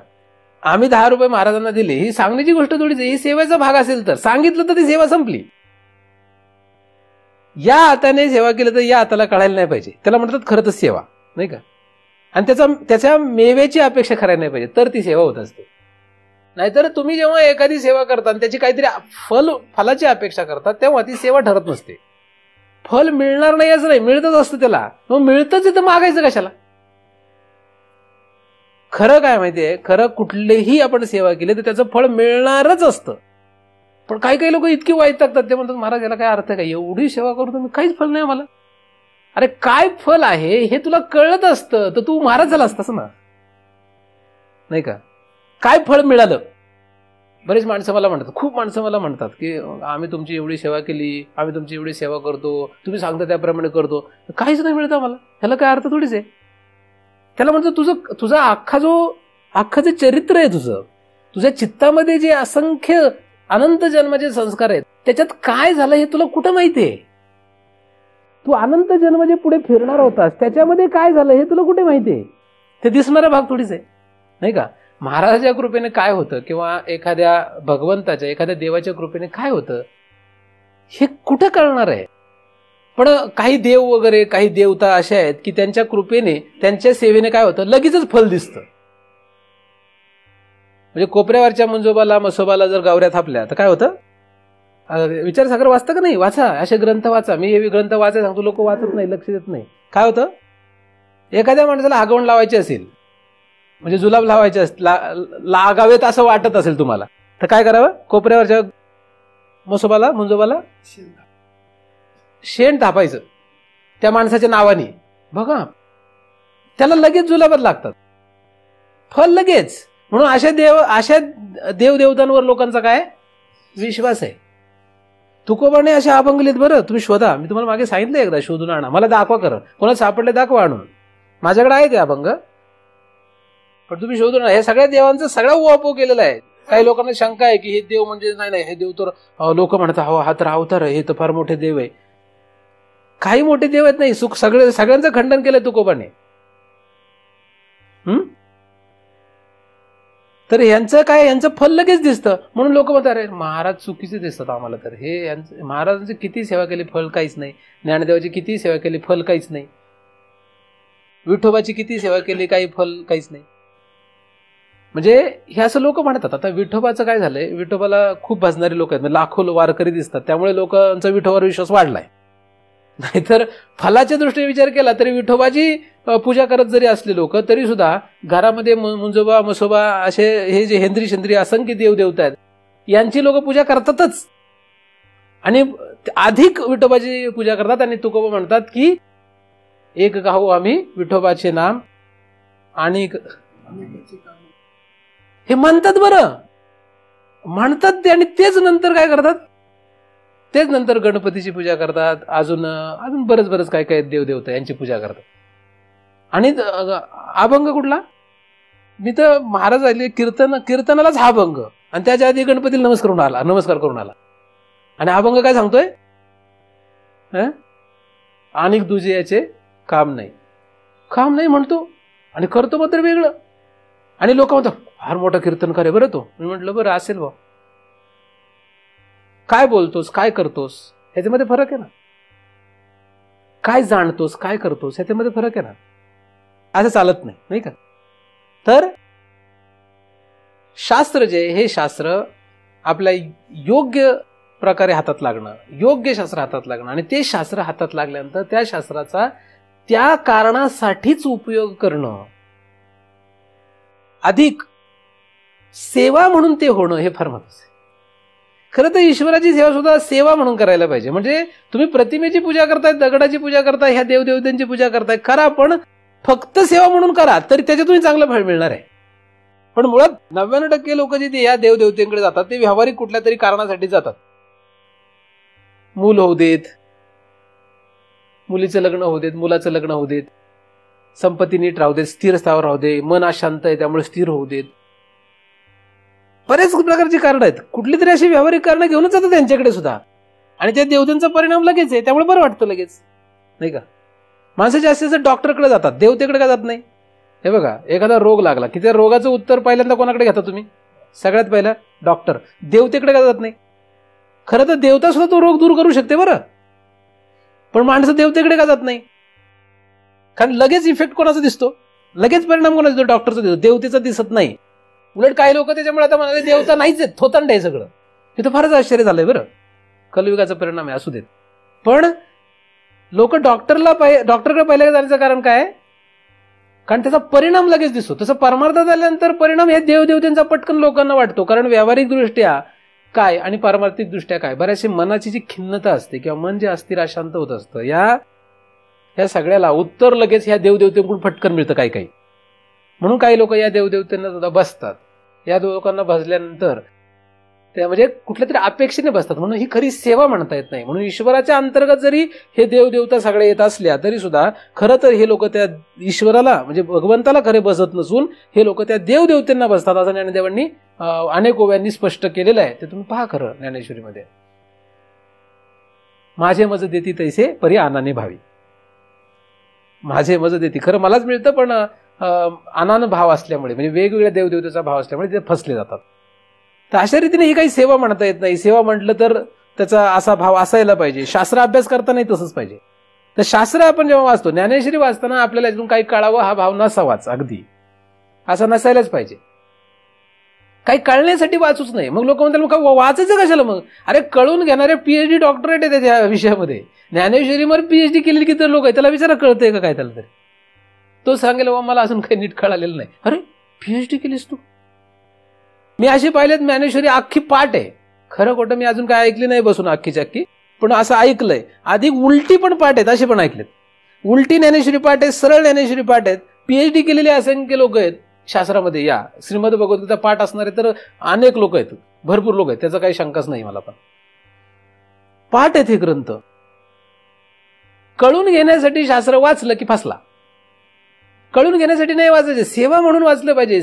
Speaker 2: आम्ही 10 रुपये महाराजांना दिले, ही सांगण्याची गोष्ट थोडीच आहे. ही सेवेचा भाग असेल तर सांगितलं तर ती सेवा संपली. या हाताने सेवा केलं तर या हाताला कळायला नाही पाहिजे, त्याला म्हणतात खरं तर सेवा, नाही का. आणि त्याच्या मेवेची अपेक्षा करायला नाही पाहिजे, तर ती सेवा होत असते. नाहीतर तुम्ही जेव्हा एखादी सेवा करता आणि त्याची काहीतरी फलाची अपेक्षा करता तेव्हा ती सेवा ठरत नसते. फल मिळणार नाही असं नाही, मिळतच असतं त्याला. मग मिळतच तर मागायचं कशाला. खरं काय माहितीये, खरं कुठलीही आपण सेवा केली तर त्याचं फळ मिळणारच असतं. पण काही लोक इतकी वैतागतात, ते म्हणतात महाराज याला काय अर्थ आहे का, एवढी सेवा करतो मी काहीच फल नाही मला. अरे काय फल आहे हे तुला कळत असतं तर तू महाराज झाला असतास ना, नाही का. काय फळ मिळालं. बरेच माणसं मला म्हणतात, खूप माणसं मला म्हणतात की आम्ही तुमची एवढी सेवा केली, आम्ही तुमची एवढी सेवा करतो, तुम्ही सांगता त्याप्रमाणे करतो, काहीच नाही मिळतं मला. ह्याला काय अर्थ थोडीच आहे. त्याला म्हणतो तुझा अख्खं जे चरित्र आहे, तुझ्या चित्तामध्ये जे असंख्य अनंत जन्माचे संस्कार आहेत त्याच्यात काय झालं हे तुला कुठं माहितीये. तू अनंत जन्म जे पुढे फिरणार होतास त्याच्यामध्ये काय झालं हे तुला कुठे माहितीये. ते दिसणारा भाग थोडीच आहे, नाही का. महाराजाच्या कृपेने काय होतं किंवा एखाद्या भगवंताच्या, एखाद्या देवाच्या कृपेने काय होतं हे कुठं कळणार आहे. पण काही देव वगैरे, काही देवता अशा आहेत की त्यांच्या कृपेने, त्यांच्या सेवेने काय होतं, लगेचच फल दिसतं. म्हणजे कोपऱ्यावरच्या मंजोबाला मसोबाला जर गावऱ्या थापल्या तर काय होतं. विचारसागर वाचता का नाही, वाचा, असे ग्रंथ वाचा. मी हे ग्रंथ वाचायला सांगतो, लोक वाचत नाही, लक्ष देत नाही. काय होतं, एखाद्या माणसाला आगवण लावायची असेल, म्हणजे जुलाब लावायचे लागावेत असं वाटत असेल तुम्हाला, तर काय करावं, कोपऱ्यावरच्या मसोबाला मंजोबाला शेण तापायचं त्या माणसाच्या नावाने. बघा, त्याला लगेच जुलाबात लागतात, फल लगेच. म्हणून अशा देवदेवतांवर लोकांचा काय विश्वास आहे. तुकोबाने असे अभंग लिहित बरं, तुम्ही शोधा. मी तुम्हाला मागे सांगितलं एकदा, शोधून आणा, मला दाखवा खरं, कोणाला सापडले दाखवा आणून. माझ्याकडे आहे ते अभंग, पण तुम्ही शोधून आणा. हे सगळ्या देवांचा सगळा उहापोह केलेला आहे. काही लोकांना शंका आहे की हे देव म्हणजे नाही, हे देव तर लोक म्हणतात हा तर अवतार आहे, हे तर फार मोठे देव आहे. काही मोठे देव आहेत नाही, सगळ्यांचं खंडन केलंय तुकोबाने. तर यांचं काय, यांचं फल लगेच दिसतं, म्हणून लोक म्हणतात अरे महाराज चुकीचे दिसतात आम्हाला. तर हे महाराजांची किती सेवा केली, फल काहीच नाही. ज्ञानदेवाची किती सेवा केली, फल काहीच नाही. विठोबाची किती सेवा केली, काही फल काहीच नाही. म्हणजे हे असं लोक म्हणतात. आता विठोबाचं काय झालंय, विठोबाला खूप भजणारे लोक आहेत, लाखो वारकरी दिसतात, त्यामुळे लोकांचा विठोबावर विश्वास वाढलाय. नाहीतर फलाच्या दृष्टीने विचार केला तरी विठोबाची पूजा करत जरी असले लोक, तरी सुद्धा घरामध्ये मुंजोबा मसोबा असे हे जे हेंद्री शेंद्री असंख्य देवदेवता आहेत, यांची लोक पूजा करतातच. आणि अधिक विठोबाची पूजा करतात. आणि तुकोबा म्हणतात की एक गाऊ आम्ही विठोबाचे नाम आणि हे म्हणतात बरं, म्हणतात ते. आणि तेच नंतर काय करतात, तेच नंतर गणपतीची पूजा करतात, अजून बरंच काय काय देवदेवता यांची पूजा करतात. आणि अभंग कुठला, मी तर महाराज आले कीर्तनालाच हा अभंग, आणि त्याच्या आधी गणपतीला नमस्कार करून आला. आणि अभंग काय सांगतोय, आणि तुझे याचे काम नाही म्हणतो, आणि करतो मात्र वेगळं. आणि लोक म्हणतात फार मोठा कीर्तनकार आहे बरं तो. मी म्हटलं बरं असेल बा, काय बोलतोस, काय करतोस ह्याच्यामध्ये फरक आहे ना. काय जाणतोस, काय करतोस ह्याच्यामध्ये फरक आहे ना. असं चालत नाही का. तर शास्त्र जे हे शास्त्र आपल्या योग्य प्रकारे हातात लागणं, योग्य शास्त्र हातात लागणं, आणि ते शास्त्र हातात लागल्यानंतर त्या शास्त्राचा त्या कारणासाठीच उपयोग करणं, अधिक सेवा म्हणून ते होणं हे फार महत्वाचं आहे. खरं तर ईश्वराची सेवा सुद्धा सेवा म्हणून करायला पाहिजे. म्हणजे तुम्ही प्रतिमेची पूजा करताय, दगडाची पूजा करताय, ह्या देवदेवतांची पूजा करताय, करा, पण फक्त सेवा म्हणून करा तरी त्याच्यातून चांगलं फळ मिळणार आहे. पण मुळात 99% लोक जे या देवदेवतेकडे जातात ते व्यावहारिक कुठल्या तरी कारणासाठी जातात. मूल होऊ देत, मुलीचं लग्न होऊ देत, मुलाचं लग्न होऊ देत, संपत्ती नीट राहू देत, स्थिर स्थावर राहू दे, मन अशांत आहे त्यामुळे स्थिर होऊ देत. बरेच प्रकारची कारण आहेत. कुठली तरी अशी व्यावहारिक कारणं घेऊनच जातात त्यांच्याकडे सुद्धा, आणि त्या देवतेचा परिणाम लगेच आहे, त्यामुळे बरं वाटतं लगेच, नाही का. माणसं जास्तीत जास्त डॉक्टरकडे जातात, देवतेकडे का जात नाही. हे बघा, एखादा रोग लागला की त्या रोगाचं उत्तर पहिल्यांदा कोणाकडे घेता तुम्ही, सगळ्यात पहिला डॉक्टर. देवतेकडे का जात नाही. खरं तर देवता सुद्धा तो रोग दूर करू शकते बरं, पण माणसं देवतेकडे का जात नाही. कारण लगेच इफेक्ट कोणाचा दिसतो, लगेच परिणाम कोणाचा दिसतो, डॉक्टरचा दिसतो, देवतेचा दिसत नाही. उलट काही लोक त्याच्यामुळे आता म्हणाले देवता नाहीच आहे, थोतंड आहे सगळं. हे तर फारच आश्चर्य झालंय बरं, कलयुगाचा परिणाम आहे, असू देत. पण लोक डॉक्टरकडे पहिल्या जाण्याचं कारण काय, कारण त्याचा परिणाम लगेच दिसतो. तसं परमार्थात आल्यानंतर परिणाम हे देवदेवतांचा पटकन लोकांना वाटतो. कारण व्यावहारिक दृष्ट्या काय आणि पारमार्थिक दृष्ट्या काय, बऱ्याचशी मनाची जी खिन्नता असते किंवा मन जे अस्थिर अशांत होत असतं, या सगळ्याला उत्तर लगेच ह्या देवदेवतेकडून फटकन मिळतं काही. म्हणून काही लोक या देवदेवतांना सुद्धा बसतात. या लोकांना भजल्यानंतर त्या म्हणजे कुठल्या तरी अपेक्षेने बसतात, म्हणून ही खरी सेवा म्हणता येत नाही. म्हणून ईश्वराच्या अंतर्गत जरी हे देवदेवता सगळे येत असल्या तरी सुद्धा खरं तर हे लोक त्या ईश्वराला म्हणजे भगवंताला खरे बसत नसून हे लोक त्या देवदेवतांना बसतात, असं ज्ञानदेवांनी अनेक ओव्यांनी स्पष्ट केलेलं आहे. ते तुम्ही पहा खरं ज्ञानेश्वरीमध्ये. माझे मज देती तैसे परी आनाने भावी. माझे मज देती, खरं मलाच मिळतं, पण अनान भाव असल्यामुळे म्हणजे वेगवेगळ्या देवदेवतेचा भाव असल्यामुळे ते फसले जातात. तर अशा रीतीने ही काही सेवा म्हणता येत नाही. सेवा म्हटलं तर त्याचा असा भाव असायला पाहिजे. शास्त्र अभ्यास करताना तसंच पाहिजे. तर शास्त्र आपण जेव्हा वाचतो, ज्ञानेश्वरी वाचताना आपल्याला यातून काही कळावं हा भाव नसावाच, अगदी असा नसायलाच पाहिजे. काही कळण्यासाठी वाचूच नाही. मग लोक म्हणतात मग वाचायचं कशाला मग. अरे कळून घेणारे PhD डॉक्टरेट आहे त्याच्या विषयामध्ये. ज्ञानेश्वरीवर PhD केलेली किती लोक आहे, त्याला विचारा कळतंय का काय त्याला तरी. तो सांगेल बाबा मला अजून काही नीट कळालेलं नाही. अरे PhD केलीस तू. मी अशी पाहिलेत ज्ञानेश्वरी अख्खी पाठ आहे. खरं खोटं मी अजून काय ऐकली नाही बसून अख्खीच्या अख्खी, पण असं ऐकलंय. अधिक उलटी पण पाठ आहेत असे पण ऐकलेत. उलटी ज्ञानेश्वरी पाठ आहेत, सरळ ज्ञानेश्वरी पाठ आहेत. PhD केलेले असंख्य लोक आहेत शास्त्रामध्ये. या श्रीमद भगवद्गीता पाठ असणारे तर अनेक लोक आहेत, भरपूर लोक आहेत, त्याचा काही शंकाच नाही मला. पण पाठ आहेत हे ग्रंथ. कळून घेण्यासाठी शास्त्र वाचलं की फसला. कळून घेण्यासाठी नाही वाचायचे, सेवा म्हणून वाचलं पाहिजे.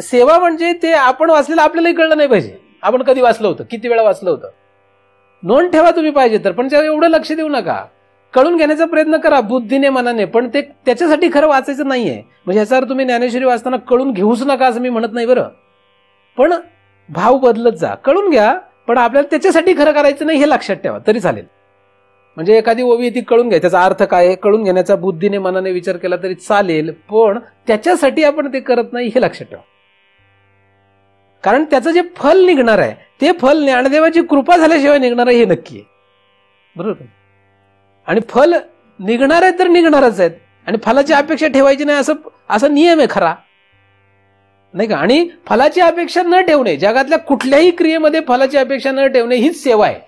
Speaker 2: सेवा म्हणजे ते आपण वाचलेलं आपल्यालाही कळलं नाही पाहिजे. आपण कधी वाचलं होतं, किती वेळा वाचलं होतं, नोंद ठेवा तुम्ही पाहिजे तर, पण एवढं लक्ष देऊ नका. कळून घेण्याचा प्रयत्न करा बुद्धीने मनाने, पण ते त्याच्यासाठी खरं वाचायचं नाहीये. म्हणजे याचा अर्थ तुम्ही ज्ञानेश्वरी वाचताना कळून घेऊच नका असं मी म्हणत नाही बरं, पण भाव बदलत जा. कळून घ्या, पण आपल्याला त्याच्यासाठी खरं करायचं नाही हे लक्षात ठेवा तरी चालेल. म्हणजे एखादी ओवी ती कळून घ्या, त्याचा अर्थ काय आहे कळून घेण्याचा बुद्धीने मनाने विचार केला तरी चालेल, पण त्याच्यासाठी आपण ते करत नाही हे लक्षात ठेवा. कारण त्याचं जे फल निघणार आहे ते फल ज्ञानदेवाची कृपा झाल्याशिवाय निघणार आहे हे नक्की आहे. बरोबर. आणि फल निघणार आहे तर निघणारच आहेत, आणि फलाची अपेक्षा ठेवायची नाही असं नियम आहे खरा, नाही का. आणि फलाची अपेक्षा न ठेवणे, जगातल्या कुठल्याही क्रियेमध्ये फलाची अपेक्षा न ठेवणे हीच सेवा आहे.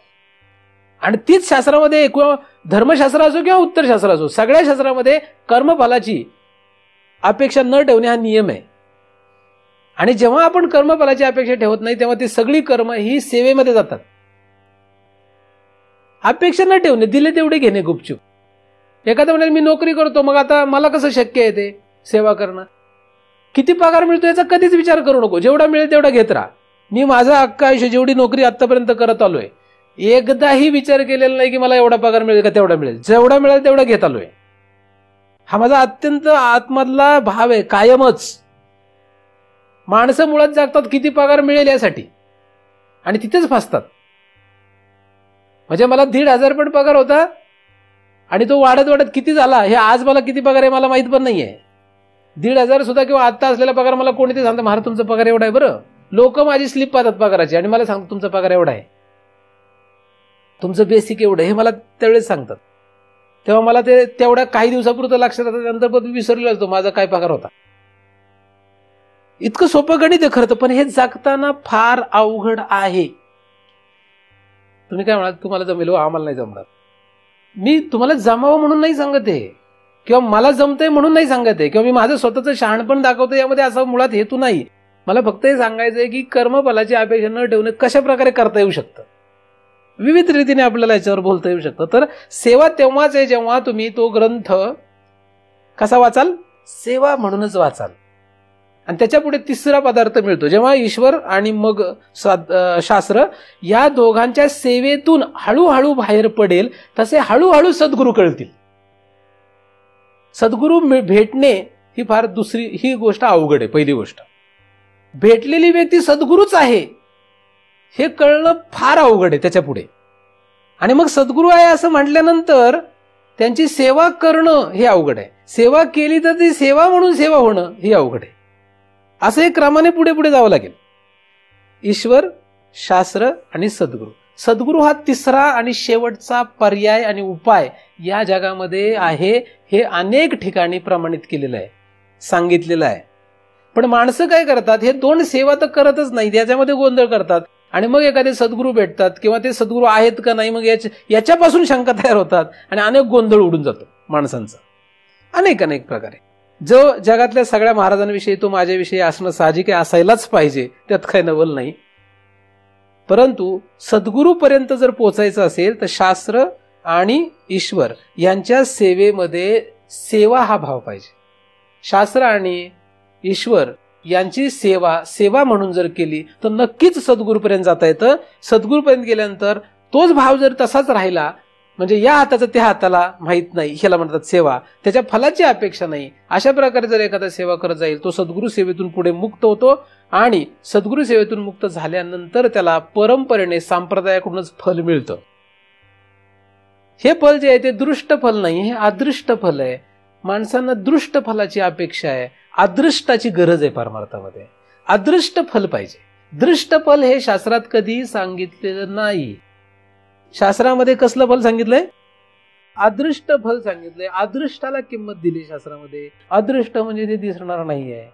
Speaker 2: आणि तीच शास्त्रामध्ये, किंवा धर्मशास्त्र असो किंवा उत्तरशास्त्र असो, सगळ्या शास्त्रामध्ये कर्मफलाची अपेक्षा न ठेवणे हा नियम आहे. आणि जेव्हा आपण कर्मफलाची अपेक्षा ठेवत नाही तेव्हा ती सगळी कर्म ही सेवेमध्ये जातात. अपेक्षा न ठेवणे, दिले तेवढे घेणे गुपचूप. एखादा म्हणाल मी नोकरी करतो, मग आता मला कसं शक्य आहे ते सेवा करणं. किती पगार मिळतो याचा कधीच विचार करू नको, जेवढा मिळेल तेवढा घेत राहा. मी माझं अख्खं आयुष्य जेवढी नोकरी आतापर्यंत करत आलोय, एकदाही विचार केलेला नाही की मला एवढा पगार मिळेल का तेवढा मिळेल. जेवढा मिळेल तेवढा घेत आलोय. हा माझा अत्यंत आतमधला भाव आहे कायमच. माणसं मुळात जागतात किती पगार मिळेल यासाठी, आणि तिथेच फसतात. म्हणजे मला 1,500 पण पगार होता, आणि तो वाढत वाढत किती झाला हे आज मला किती पगार आहे मला माहित पण नाहीये. 1,500 सुद्धा किंवा आता असलेला पगार मला कोणी ते सांगतं महाराज तुमचा पगार एवढा आहे. बरं, लोक माझी स्लिप पाहतात पगाराची आणि मला सांगतात तुमचा पगार एवढा आहे, तुमचं बेसिक एवढं, हे मला त्यावेळेस सांगतात. तेव्हा मला ते तेवढ्या काही दिवसापुरतं लक्षात राहतं, त्यानंतर पण विसरलेला असतो माझा काय पगार होता. इतकं सोपं गणित आहे खरं तर, पण हे जगताना फार अवघड आहे. तुम्ही काय म्हणाल तुम्हाला जमेल, आम्हाला नाही जमणार. मी तुम्हाला जमावं म्हणून नाही सांगत आहे, किंवा मला जमतंय म्हणून नाही सांगत आहे, किंवा मी माझं स्वतःचं शहाणपण दाखवतो, यामध्ये असा मुळात हेतू नाही. मला फक्त हे सांगायचंय की कर्मफलाची अपेक्षा न ठेवणे कशा प्रकारे करता येऊ शकतं, विविध रीतीने आपल्याला याच्यावर बोलता येऊ शकतं. तर सेवा तेव्हाच आहे जेव्हा तुम्ही तो ग्रंथ कसा वाचाल, सेवा म्हणूनच वाचाल. आणि त्याच्या पुढे तिसरा पदार्थ मिळतो, जेव्हा ईश्वर आणि मग शास्त्र या दोघांच्या सेवेतून हळूहळू बाहेर पडेल, तसे हळूहळू सद्गुरू कळतील. सद्गुरू भेटणे ही फार ही गोष्ट अवघड आहे. पहिली गोष्ट, भेटलेली व्यक्ती सद्गुरूच आहे हे कळणं फार अवघड आहे त्याच्या पुढे. आणि मग सद्गुरू आहे असं म्हटल्यानंतर त्यांची सेवा करणं हे अवघड आहे. सेवा केली तर ती सेवा म्हणून सेवा होणं हे अवघड आहे. असं एक क्रमाने पुढे पुढे जावं लागेल. ईश्वर, शास्त्र आणि सद्गुरू. सद्गुरू हा तिसरा आणि शेवटचा पर्याय आणि उपाय या जगामध्ये आहे, हे अनेक ठिकाणी प्रमाणित केलेलं आहे, सांगितलेलं आहे. पण माणसं काय करतात, हे दोन सेवा तर करतच नाही, याच्यामध्ये गोंधळ करतात. आणि मग एखादे सद्गुरू भेटतात किंवा ते सद्गुरू आहेत का नाही, मग याच्यापासून शंका तयार होतात आणि अनेक गोंधळ उडून जातो माणसांचा अनेक प्रकारे. जो जगातल्या सगळ्या महाराजांविषयी तो माझ्याविषयी असणं साहजिक आहे, असायलाच पाहिजे, त्यात काही नवल नाही. परंतु सद्गुरूपर्यंत जर पोचायचं असेल तर शास्त्र आणि ईश्वर यांच्या सेवेमध्ये सेवा हा भाव पाहिजे. शास्त्र आणि ईश्वर यांची सेवा म्हणून जर केली तर नक्कीच सद्गुरूपर्यंत जाता येतं. सद्गुरूपर्यंत गेल्यानंतर तोच भाव जर तसाच राहिला, म्हणजे या हाताचं त्या हाताला माहित नाही, ह्याला म्हणतात सेवा, त्याच्या फलाची अपेक्षा नाही, अशा प्रकारे जर एखादा सेवा करत जाईल तो सद्गुरू सेवेतून पुढे मुक्त होतो. आणि सद्गुरू सेवेतून मुक्त झाल्यानंतर त्याला परंपरेने संप्रदायाकडूनच फल मिळतं. हे फल जे आहे ते दृष्ट फल नाही, हे अदृष्ट फल आहे. माणसांना दृष्ट फलाची अपेक्षा आहे, अदृष्टाची गरज आहे परमार्थामध्ये. अदृष्ट फल पाहिजे. दृष्ट फल हे शास्त्रात कधी सांगितलेलं नाही. शास्त्रामध्ये कसलं फल सांगितलंय, अदृष्ट फल सांगितलंय. अदृष्टाला किंमत दिली शास्त्रामध्ये. अदृष्ट म्हणजे ते दिसणार नाहीये,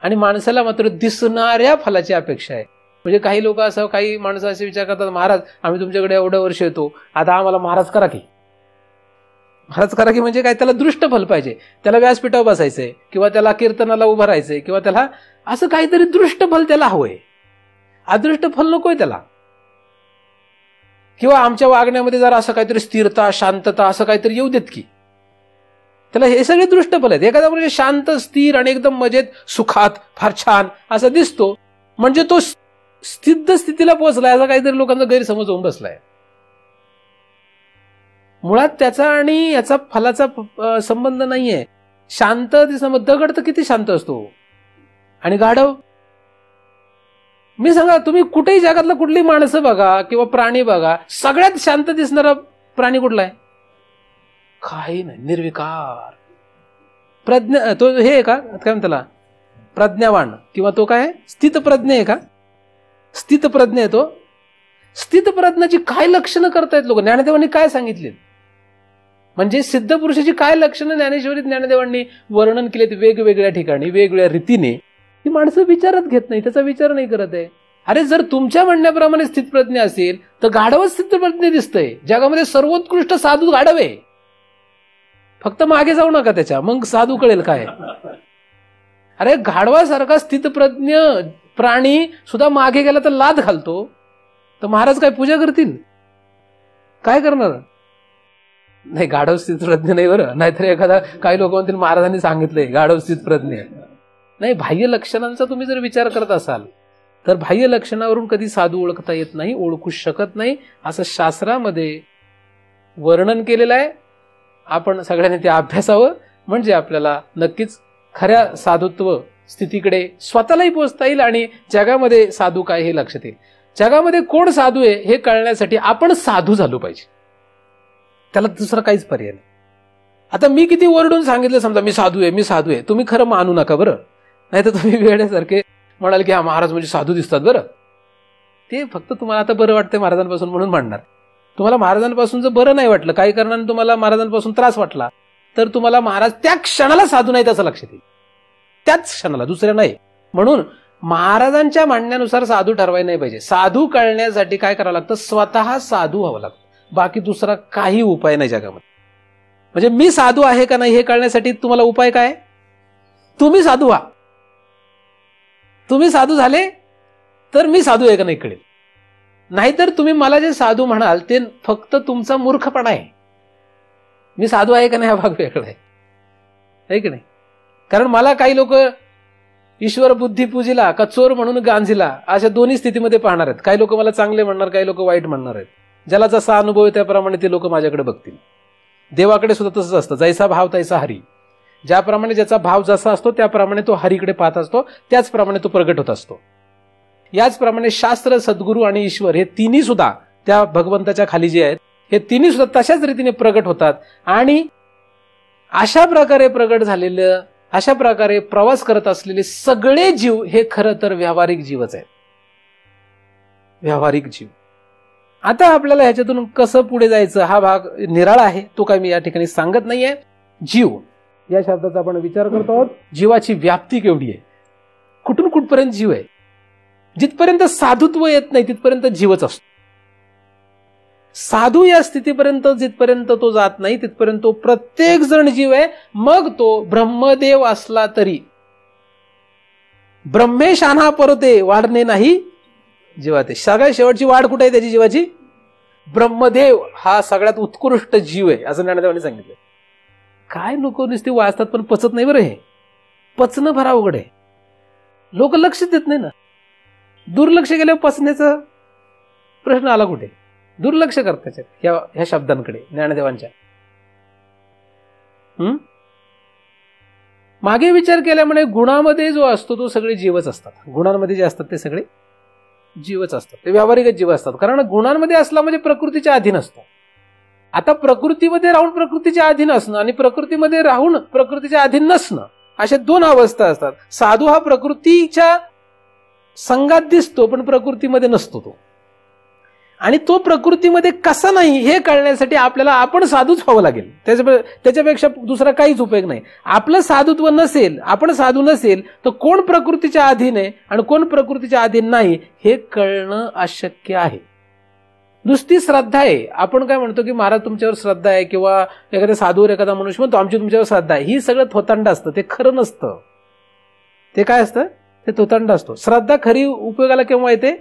Speaker 2: आणि माणसाला मात्र दिसणाऱ्या फलाची अपेक्षा आहे. म्हणजे काही लोक असं, काही माणसं असे विचार करतात, महाराज आम्ही तुमच्याकडे एवढ्या वर्ष येतो, आता आम्हाला महाराज करा की. महाराज करा की म्हणजे काय, त्याला दृष्ट फल पाहिजे, त्याला व्यासपीठावर बसायचंय, किंवा त्याला कीर्तनाला उभं राहायचंय, किंवा त्याला असं काहीतरी दृष्ट फल त्याला हवंय. अदृष्ट फल नकोय त्याला. किंवा आमच्या वागण्यामध्ये जरा असं काहीतरी स्थिरता, शांतता असं काहीतरी येऊ देत की. त्याला हे सगळे दृष्टफल आहेत. एखादा म्हणजे शांत, स्थिर आणि एकदम मजेत, सुखात, फार छान असा दिसतो, म्हणजे तो सिद्ध स्थितीला पोहोचलाय असा काहीतरी लोकांचा गैरसमज होऊन बसलाय. मुळात त्याचा आणि याचा फलाचा संबंध नाहीये. शांत दगड तर किती शांत असतो, आणि गाढव. मी सांगा, तुम्ही कुठेही जगातला कुठली माणसं बघा किंवा प्राणी बघा, सगळ्यात शांत दिसणारा प्राणी कुठला आहे? काही नाही, निर्विकार. प्रज्ञा, तो हे आहे का, काय म्हणतात त्याला, प्रज्ञावान, किंवा तो काय स्थितप्रज्ञ आहे का? स्थितप्रज्ञ आहे तो. स्थितप्रज्ञाची काय लक्षणं करतायत लोक? ज्ञानदेवांनी काय सांगितले? म्हणजे सिद्ध पुरुषाची काय लक्षणं ज्ञानेश्वरी ज्ञानदेवांनी वर्णन केलेत वेगवेगळ्या ठिकाणी, वेगवेगळ्या रीतीने. ती माणसं विचारत घेत नाही, त्याचा विचार नाही करत आहे. अरे जर तुमच्या म्हणण्याप्रमाणे स्थितप्रज्ञ असेल तर गाढवच स्थितप्रज्ञ दिसतंय. जगामध्ये सर्वोत्कृष्ट साधू गाढव आहे. फक्त मागे जाऊ नका त्याच्या, मग साधू कळेल काय. अरे गाढवासारखा स्थितप्रज्ञ प्राणी सुद्धा मागे गेला तर लाद घालतो, तर महाराज काय पूजा करतील? काय करणार? नाही, गाढव स्थितप्रज्ञ नाही बरं. नाहीतर एखादा काही लोक म्हणतील महाराजांनी सांगितलंय गाढव स्थितप्रज्ञ. नाही, बाह्य लक्षणांचा तुम्ही जर विचार करत असाल तर बाह्य लक्षणावरून कधी साधू ओळखता येत नाही, ओळखू शकत नाही, असं शास्त्रामध्ये वर्णन केलेलं आहे. आपण सगळ्यांनी ते अभ्यासावं, म्हणजे आपल्याला नक्कीच खऱ्या साधुत्व स्थितीकडे स्वतःलाही पोहोचता येईल आणि जगामध्ये साधू काय हे लक्षात येईल. जगामध्ये कोण साधू आहे हे कळण्यासाठी आपण साधू झालो पाहिजे. त्याला दुसरा काहीच पर्याय नाही. आता मी किती ओरडून सांगितलं, समजा मी साधू आहे, मी साधू आहे, तुम्ही खरं मानू नका बरं. नाही तर तुम्ही वेड्यासारखे म्हणाल की हा महाराज म्हणजे साधू दिसतात बरं. ते फक्त तुम्हाला आता बरं वाटतंय महाराजांपासून म्हणून म्हणणार. तुम्हाला महाराजांपासून जर बरं नाही वाटलं, काही कारणाने तुम्हाला महाराजांपासून त्रास वाटला, तर तुम्हाला महाराज त्या क्षणाला साधू नाहीत असं लक्षात येईल. त्याच क्षणाला, दुसऱ्या नाही. म्हणून महाराजांच्या म्हणण्यानुसार साधू ठरवायला नाही पाहिजे. साधू कळण्यासाठी काय करावं लागतं? स्वतः साधू व्हावं लागतं. बाकी दुसरा काही उपाय नाही जगामध्ये. म्हणजे मी साधू आहे का नाही हे कळण्यासाठी तुम्हाला उपाय काय? तुम्ही साधू व्हा. तुम्ही साधू झाले तर मी साधू आहे का नाही कळेल. नाहीतर तुम्ही मला जे साधू म्हणाल ते फक्त तुमचा मूर्खपणा आहे. मी साधू आहे का नाही हा भाग वेगळा आहे की नाही. कारण मला काही लोक ईश्वर बुद्धी पूजिला का चोर म्हणून गांजीला अशा दोन्ही स्थितीमध्ये पाहणार आहेत. काही लोक मला चांगले म्हणणार, काही लोक वाईट म्हणणार आहेत. ज्याला जसा अनुभव आहे त्याप्रमाणे ते लोक माझ्याकडे बघतील. देवाकडे सुद्धा तसंच असतं, जैसा भाव तैसा हरी. ज्याप्रमाणे ज्याचा भाव जसा असतो त्याप्रमाणे तो हरीकडे पाहत असतो, त्याचप्रमाणे तो प्रगट होत असतो. याचप्रमाणे शास्त्र, सद्गुरू आणि ईश्वर हे तिन्ही सुद्धा त्या भगवंताच्या खाली जे आहेत हे तिन्ही सुद्धा तशाच रीतीने प्रगट होतात. आणि अशा प्रकारे प्रगट झालेलं, अशा प्रकारे प्रवास करत असलेले सगळे जीव हे खरं तर व्यावहारिक जीवच आहेत. व्यावहारिक जीव. आता आपल्याला ह्याच्यातून कसं पुढे जायचं हा भाग निराळा आहे, तो काय मी या ठिकाणी सांगत नाहीये. जीव या शब्दाचा आपण विचार करतो आहोत. जीवाची व्याप्ती केवढी आहे, कुठून कुठपर्यंत जीव आहे. जिथपर्यंत साधुत्व येत नाही तिथपर्यंत जीवच असतो. साधू या स्थितीपर्यंत जिथपर्यंत तो जात नाही तिथपर्यंत तो प्रत्येक जण जीव आहे. मग तो ब्रह्मदेव असला तरी ब्रह्मेशाना परते वाढणे नाही जीवाते. सगळ्यात शेवटची वाढ कुठे आहे त्याची जीवाची? ब्रह्मदेव हा सगळ्यात उत्कृष्ट जीव आहे असं ज्ञानदेवांनी सांगितलं. काय लोक नुसते वाचतात पण पचत नाही बरं. हे पचणं फार अवघड आहे. लोक लक्ष देत नाही ना. दुर्लक्ष केल्यावर पचण्याचा प्रश्न आला कुठे? दुर्लक्ष करतात ह्या शब्दांकडे ज्ञानदेवांच्या. मागे विचार केल्यामुळे गुणामध्ये जो असतो तो सगळे जीवच असतात. गुणांमध्ये जे असतात ते सगळे जीवच असतात, ते व्यावहारिकच जीव असतात. कारण गुणांमध्ये असला म्हणजे प्रकृतीच्या अधीन असतो. आता प्रकृतीमध्ये राहून प्रकृतीच्या अधीन असणं आणि प्रकृतीमध्ये राहून प्रकृतीच्या अधीन नसणं अशा दोन अवस्था असतात. साधू हा प्रकृतीच्या संगात दिसतो पण प्रकृतीमध्ये नसतो तो. आणि तो प्रकृतीमध्ये कसा नाही हे कळण्यासाठी आपल्याला आपण साधूच व्हावं लागेल. त्याच्यापेक्षा दुसरा काहीच उपयोग नाही. आपलं साधुत्व नसेल, आपण साधू नसेल तर कोण प्रकृतीच्या अधीन आहे आणि कोण प्रकृतीच्या अधीन नाही हे कळणं अशक्य आहे. नुसती श्रद्धा आहे. आपण काय म्हणतो की महाराज तुमच्यावर श्रद्धा आहे किंवा एखाद्या साधूवर एखादा मनुष्य म्हणतो आमची तुमच्यावर श्रद्धा आहे. ही सगळं थोतांड असतं, ते खरं नसतं. ते काय असतं? ते थोतांड असतो. श्रद्धा खरी उपयोगाला केव्हा येते?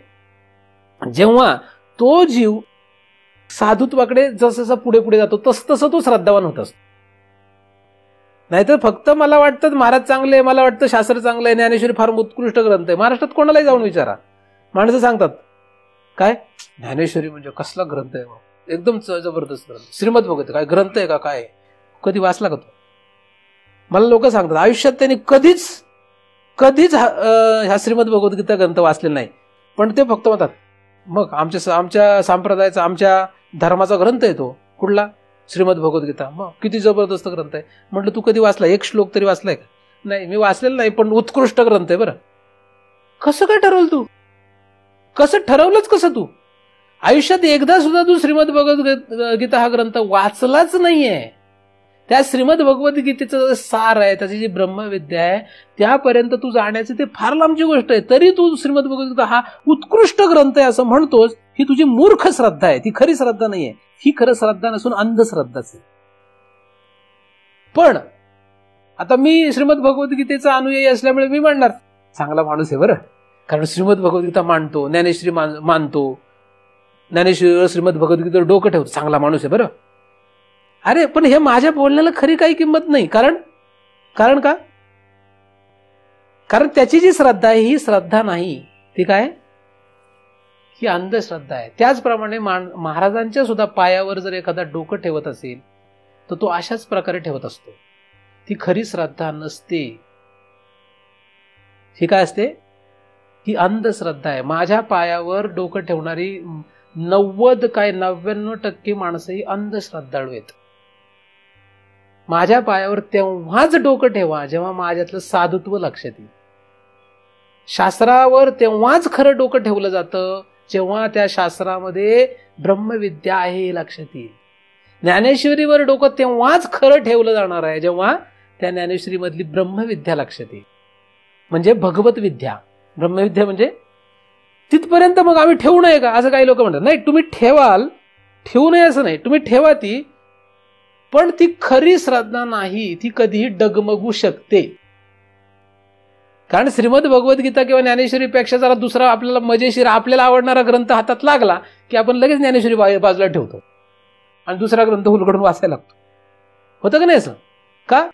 Speaker 2: जेव्हा तो जीव साधुत्वाकडे जसं जसं पुढे पुढे जातो तसं तसं तो श्रद्धावान होत असतो. नाहीतर फक्त मला वाटतं महाराज चांगले आहे, मला वाटतं शास्त्र चांगलं आहे, ज्ञानेश्वरी फार उत्कृष्ट ग्रंथ आहे. महाराष्ट्रात कोणालाही जाऊन विचारा, माणसं सांगतात काय ज्ञानेश्वरी म्हणजे कसला ग्रंथ आहे, एकदम जबरदस्त ग्रंथ. श्रीमद भगवत काय ग्रंथ आहे का, काय कधी वाचला का तो? मला लोक सांगतात आयुष्यात त्यांनी कधीच ह्या श्रीमद भगवद्गीता ग्रंथ वाचलेला नाही, पण ते फक्त म्हणतात मग आमच्या संप्रदायाचा, आमच्या धर्माचा ग्रंथ आहे तो कुठला, श्रीमद भगवद्गीता. मग किती जबरदस्त ग्रंथ आहे. म्हटलं तू कधी वाचला, एक श्लोक तरी वाचलाय का? नाही, मी वाचलेला नाही, पण उत्कृष्ट ग्रंथ आहे बरं. कसं काय ठरवलं तू? कसं ठरवलंच कसं तू? आयुष्यात एकदा सुद्धा तू श्रीमद भगवद्गीता हा ग्रंथ वाचलाच नाहीये. त्या श्रीमद भगवद्गीतेचं सार आहे, त्याची जी ब्रह्मविद्या आहे त्यापर्यंत तू जाण्याचं ते फार लांबची गोष्ट आहे. तरी तू श्रीमद भगवद्गीता हा उत्कृष्ट ग्रंथ आहे असं म्हणतोस, ही तुझी मूर्ख श्रद्धा आहे, ती खरी श्रद्धा नाहीये. ही खरं श्रद्धा नसून अंधश्रद्धाच आहे. पण आता मी श्रीमद भगवद्गीतेचा अनुयायी असल्यामुळे मी म्हणणार चांगला माणूस आहे बरं, कारण श्रीमद भगवद्गीता मांडतो, ज्ञानेश्वरी मानतो, ज्ञानेश्वरी श्रीमद भगवद्गीतेवर डोकं ठेवतो, चांगला माणूस आहे बरं. अरे पण हे माझ्या बोलण्याला खरी काही किंमत नाही. कारण का? कारण त्याची जी श्रद्धा आहे ही श्रद्धा नाही, ती काय, ही अंधश्रद्धा आहे. त्याचप्रमाणे महाराजांच्या सुद्धा पायावर जर एखादा डोकं ठेवत असेल तर तो अशाच प्रकारे ठेवत असतो. ती खरी श्रद्धा नसते. ही काय असते? ही अंधश्रद्धा आहे. माझ्या पायावर डोकं ठेवणारी 99% माणसं ही अंधश्रद्धाळू आहेत. माझ्या पायावर तेव्हाच डोकं ठेवा जेव्हा माझ्यातलं साधुत्व लक्षात येईल. शास्त्रावर तेव्हाच खरं डोकं ठेवलं जातं जेव्हा त्या शास्त्रामध्ये ब्रह्मविद्या आहे हे लक्षात येईल. ज्ञानेश्वरीवर डोकं तेव्हाच खरं ठेवलं जाणार आहे जेव्हा त्या ज्ञानेश्वरीमधली ब्रह्मविद्या लक्षात येईल, म्हणजे भगवत विद्या. ब्रह्मविद्या म्हणजे तिथपर्यंत मग आम्ही ठेवू नये का असं काही लोक म्हणतात. नाही, तुम्ही ठेवू नये असं नाही, तुम्ही ठेवा ती, पण ती खरी श्रद्धा नाही, ती कधीही डगमगू शकते. कारण श्रीमद भगवद्गीता किंवा ज्ञानेश्वरीपेक्षा जरा दुसरा आपल्याला मजेशीर, आपल्याला आवडणारा ग्रंथ हातात लागला की आपण लगेच ज्ञानेश्वरी बाजूला ठेवतो आणि दुसरा ग्रंथ उलगडून वाचायला लागतो. होतं का नाही असं? का?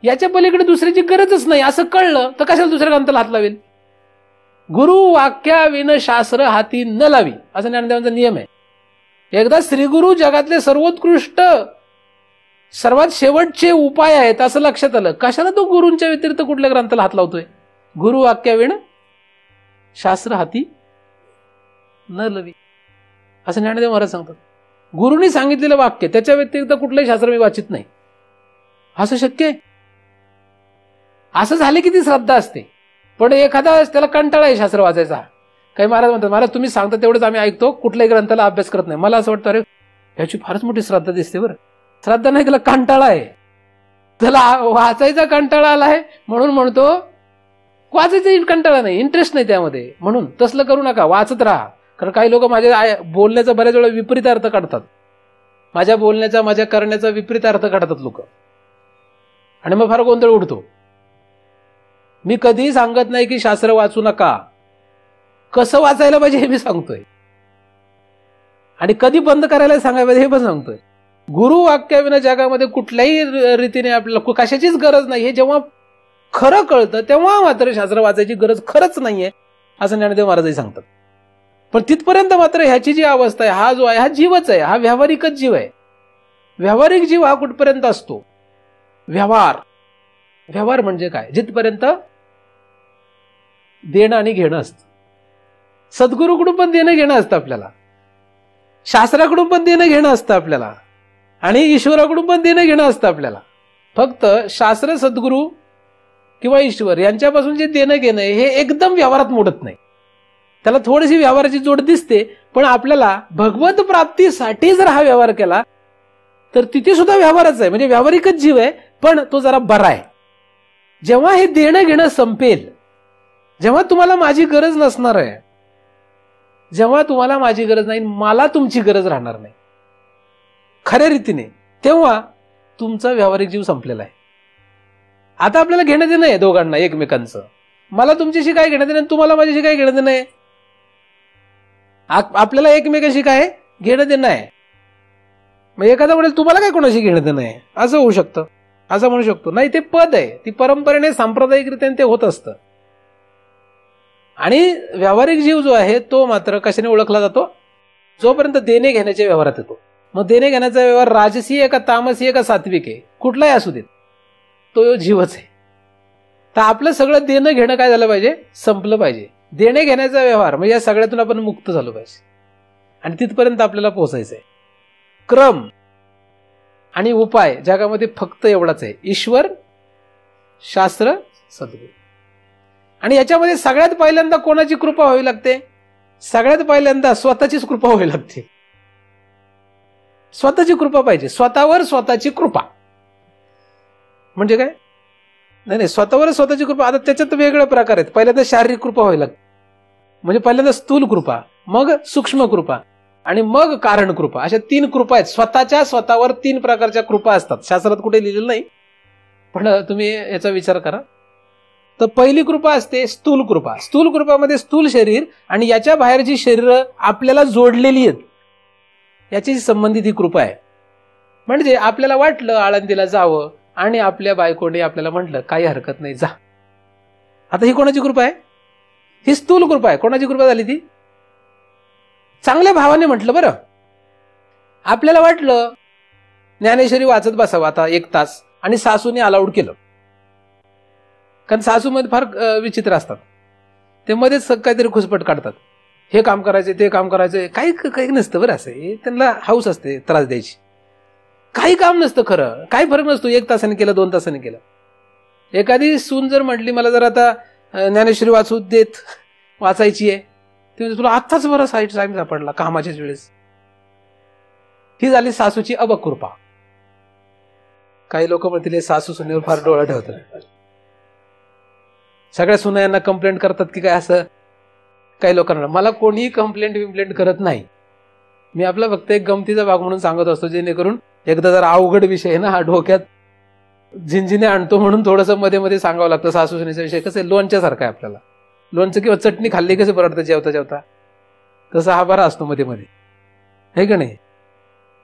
Speaker 2: याच्या पलीकडे दुसऱ्याची गरजच नाही असं कळलं तर कशाला दुसऱ्या ग्रंथाला हात लावेल? गुरु वाक्याविन शास्त्र हाती न लावी, असा ज्ञानदेवांचा नियम आहे. एकदा श्रीगुरु जगातले सर्वोत्कृष्ट, सर्वात शेवटचे उपाय आहेत असं लक्षात आलं, कशाला तो गुरूंच्या व्यतिरिक्त कुठल्या ग्रंथाला हात लावतोय? गुरु वाक्याविण शास्त्र हाती न लवी असं ज्ञानदेव महाराज सांगतात. गुरुनी सांगितलेलं वाक्य त्याच्या व्यतिरिक्त कुठलंही शास्त्र मी वाचित नाही, असं शक्य आहे? असं झाले की ती श्रद्धा असते. पण एखादा त्याला कंटाळा आहे शास्त्र वाचायचा, काही महाराज म्हणतात महाराज तुम्ही सांगता तेवढंच आम्ही ऐकतो, कुठल्याही ग्रंथाला अभ्यास करत नाही. मला असं वाटतं अरे याची फारच मोठी श्रद्धा दिसते बरं. श्रद्धा नाही, त्याला कंटाळा आहे, त्याला वाचायचा कंटाळा आलाय म्हणून म्हणतो. वाचायचा कंटाळा नाही, इंटरेस्ट नाही त्यामध्ये, म्हणून तसलं करू नका, वाचत राहा. कारण काही लोक माझ्या बोलण्याचा बऱ्याच वेळा विपरीत अर्थ काढतात, माझ्या बोलण्याचा, माझ्या करण्याचा विपरीत अर्थ काढतात लोक, आणि मग फार गोंधळ उडतो. मी कधीही सांगत नाही की शास्त्र वाचू नका, कसं वाचायला पाहिजे हे मी सांगतोय, आणि कधी बंद करायला सांगायला पाहिजे हे पण सांगतोय. गुरु वाक्याविना जगामध्ये कुठल्याही रीतीने आपल्याला कशाचीच गरज नाही. हे जेव्हा खरं कळतं तेव्हा मात्र शास्त्र वाचायची गरज खरंच नाहीये असं ज्ञानदेव महाराजही सांगतात. पण तिथपर्यंत मात्र ह्याची जी अवस्था आहे, हा जो आहे हा जीवच आहे, हा व्यावहारिकच जीव आहे. व्यावहारिक जीव हा कुठपर्यंत असतो? व्यवहार म्हणजे काय? जिथपर्यंत देणं आणि घेणं असतं. सद्गुरूकडून पण देणं घेणं असतं आपल्याला, शास्त्राकडून पण देणं घेणं असतं आपल्याला, आणि ईश्वराकडून पण देणं घेणं असतं आपल्याला. फक्त शास्त्र, सद्गुरू किंवा ईश्वर यांच्यापासून जे देणं घेणं हे एकदम व्यवहारात मोडत नाही. त्याला थोडीशी व्यवहाराची जोड दिसते, पण आपल्याला भगवत प्राप्तीसाठी जर हा व्यवहार केला तर तिथे सुद्धा व्यवहारच आहे, म्हणजे व्यावहारिकच जीव आहे, पण तो जरा बरा आहे. जेव्हा हे देणं घेणं संपेल, जेव्हा तुम्हाला माझी गरज नसणार आहे, जेव्हा तुम्हाला माझी गरज नाही, मला तुमची गरज राहणार नाही खऱ्या रीतीने, तेव्हा तुमचा व्यावहारिक जीव संपलेला आहे. आता आपल्याला घेणं देणं आहे दोघांना एकमेकांचं. मला तुमच्याशी काय घेणं देणं, तुम्हाला माझ्याशी काय घेणं देणं आहे? आपल्याला एकमेकांशी काय घेणं देणं आहे. मग एखादा म्हणेल तुम्हाला काय कोणाशी घेणं देणं आहे, असं होऊ शकतं, असं म्हणू शकतो. नाही, ते पद आहे, ती परंपरेने सांप्रदायिकरित्याने ते होत असतं. आणि व्यावहारिक जीव जो आहे तो मात्र कशाने ओळखला जातो, जोपर्यंत देणे घेण्याच्या व्यवहारात येतो. मग देणे घेण्याचा व्यवहार राजसी आहे का तामसी आहे का सात्विक आहे, कुठलाही असू देत, तो जीवच आहे. तर आपलं सगळं देणं घेणं काय झालं पाहिजे, संपलं पाहिजे. देणे घेण्याचा व्यवहार म्हणजे या सगळ्यातून आपण मुक्त झालो पाहिजे. आणि तिथपर्यंत आपल्याला पोहोचायचं आहे. क्रम आणि उपाय जगामध्ये फक्त एवढाच आहे, ईश्वर, शास्त्र, सद्गुरू. आणि याच्यामध्ये सगळ्यात पहिल्यांदा कोणाची कृपा व्हावी लागते, सगळ्यात पहिल्यांदा स्वतःचीच कृपा व्हावी लागते. स्वतःची कृपा पाहिजे, स्वतःवर स्वतःची कृपा. म्हणजे काय, नाही, स्वतःवर स्वतःची कृपा. आता त्याच्यात वेगळे प्रकार आहेत. पहिल्यांदा शारीरिक कृपा व्हावी लागते, म्हणजे पहिल्यांदा स्थूल कृपा, मग सूक्ष्म कृपा आणि मग कारण कृपा. अशा 3 कृपा आहेत. स्वतःवर 3 प्रकारच्या कृपा असतात. शास्त्रात कुठे लिहिलेलं नाही, पण तुम्ही याचा विचार करा. तर पहिली कृपा असते स्थूल कृपा. स्थूल कृपामध्ये स्थूल शरीर आणि याच्या बाहेरची शरीर आपल्याला जोडलेली आहेत, याची संबंधित ही कृपा आहे. म्हणजे आपल्याला वाटलं आळंदीला जावं आणि आपल्या बायकोने आपल्याला म्हटलं काही हरकत नाही जा. आता ही कोणाची कृपा आहे, ही स्थूल कृपा आहे. कोणाची कृपा झाली ती, चांगल्या भावाने म्हटलं. बरं, आपल्याला वाटलं ज्ञानेश्वरी वाचत बसावं आता 1 तास आणि सासूने अलाउड केलं. कारण सासूमध्ये फार विचित्र असतात, ते मध्येच काहीतरी खुसपट काढतात, हे काम करायचे ते काम करायचे. काही नसतं बरं, असं त्यांना हाऊस असते त्रास द्यायची. काही काम नसतं खरं, काही फरक नसतो 1 तासाने केलं 2 तासाने केलं. एखादी सून जर म्हटली मला जर आता ज्ञानेश्वरी वाचू देत, वाचायची आहे, ते तुला आत्ताच बरं टाइम सापडला कामाच्याच वेळेस. ही झाली सासूची अबकृपा. काही लोक म्हणतील सासू सुनेवर फार डोळा ठेवतात, सगळ्या सुना यांना कंप्लेंट करतात की काय, असं काही लोकांना. मला कोणीही कंप्लेंट करत नाही. मी आपला फक्त एक गमतीचा भाग म्हणून सांगत असतो, जेणेकरून एकदा जर अवघड विषय ना हा डोक्यात झिंझिने आणतो म्हणून थोडंसं मध्ये मध्ये सांगावं लागतं. सासू सुनेचा विषय कसं लोणच्या सारखं आहे, आपल्याला लोणचं किंवा चटणी खाल्ली कसं बरं वाटतं जेवता जेवता, तसा हा बरा असतो मध्ये मध्ये, हे का नाही.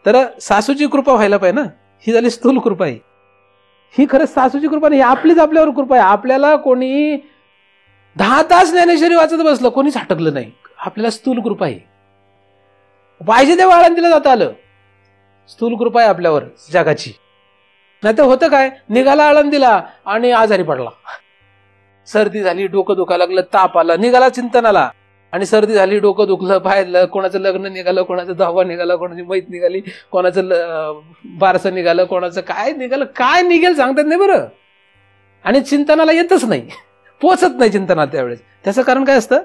Speaker 2: तर सासूची कृपा व्हायला पाहिजे ना, ही झाली स्थूल कृपा आहे. ही खरंच सासूची कृपा नाही, आपलीच आपल्यावर कृपा आहे. आपल्याला कोणी 10 तास ज्ञानेश्वरी वाचत बसलं, कोणीच हटकलं नाही, आपल्याला स्थूल कृपा आहे. पाहिजे तेव्हा आळंदीला जाता आलं, स्थूल कृपा आहे आपल्यावर जगाची. नाही तर होतं काय, निघाला आळंदीला आणि आजारी पडला, सर्दी झाली, डोकं दुखायला लागलं, ताप आला, निघाला चिंतनाला आणि सर्दी झाली, डोकं दुखलं, बाहेर कोणाचं लग्न निघालं, कोणाचं दहावा निघाला, कोणाची मैत निघाली, कोणाचं बारसं निघालं, कोणाचं काय निघालं, काय निघेल सांगतात नाही बरं. आणि चिंतनाला येतच नाही, पोचत नाही चिंतनात त्यावेळेस. त्याचं कारण काय असतं,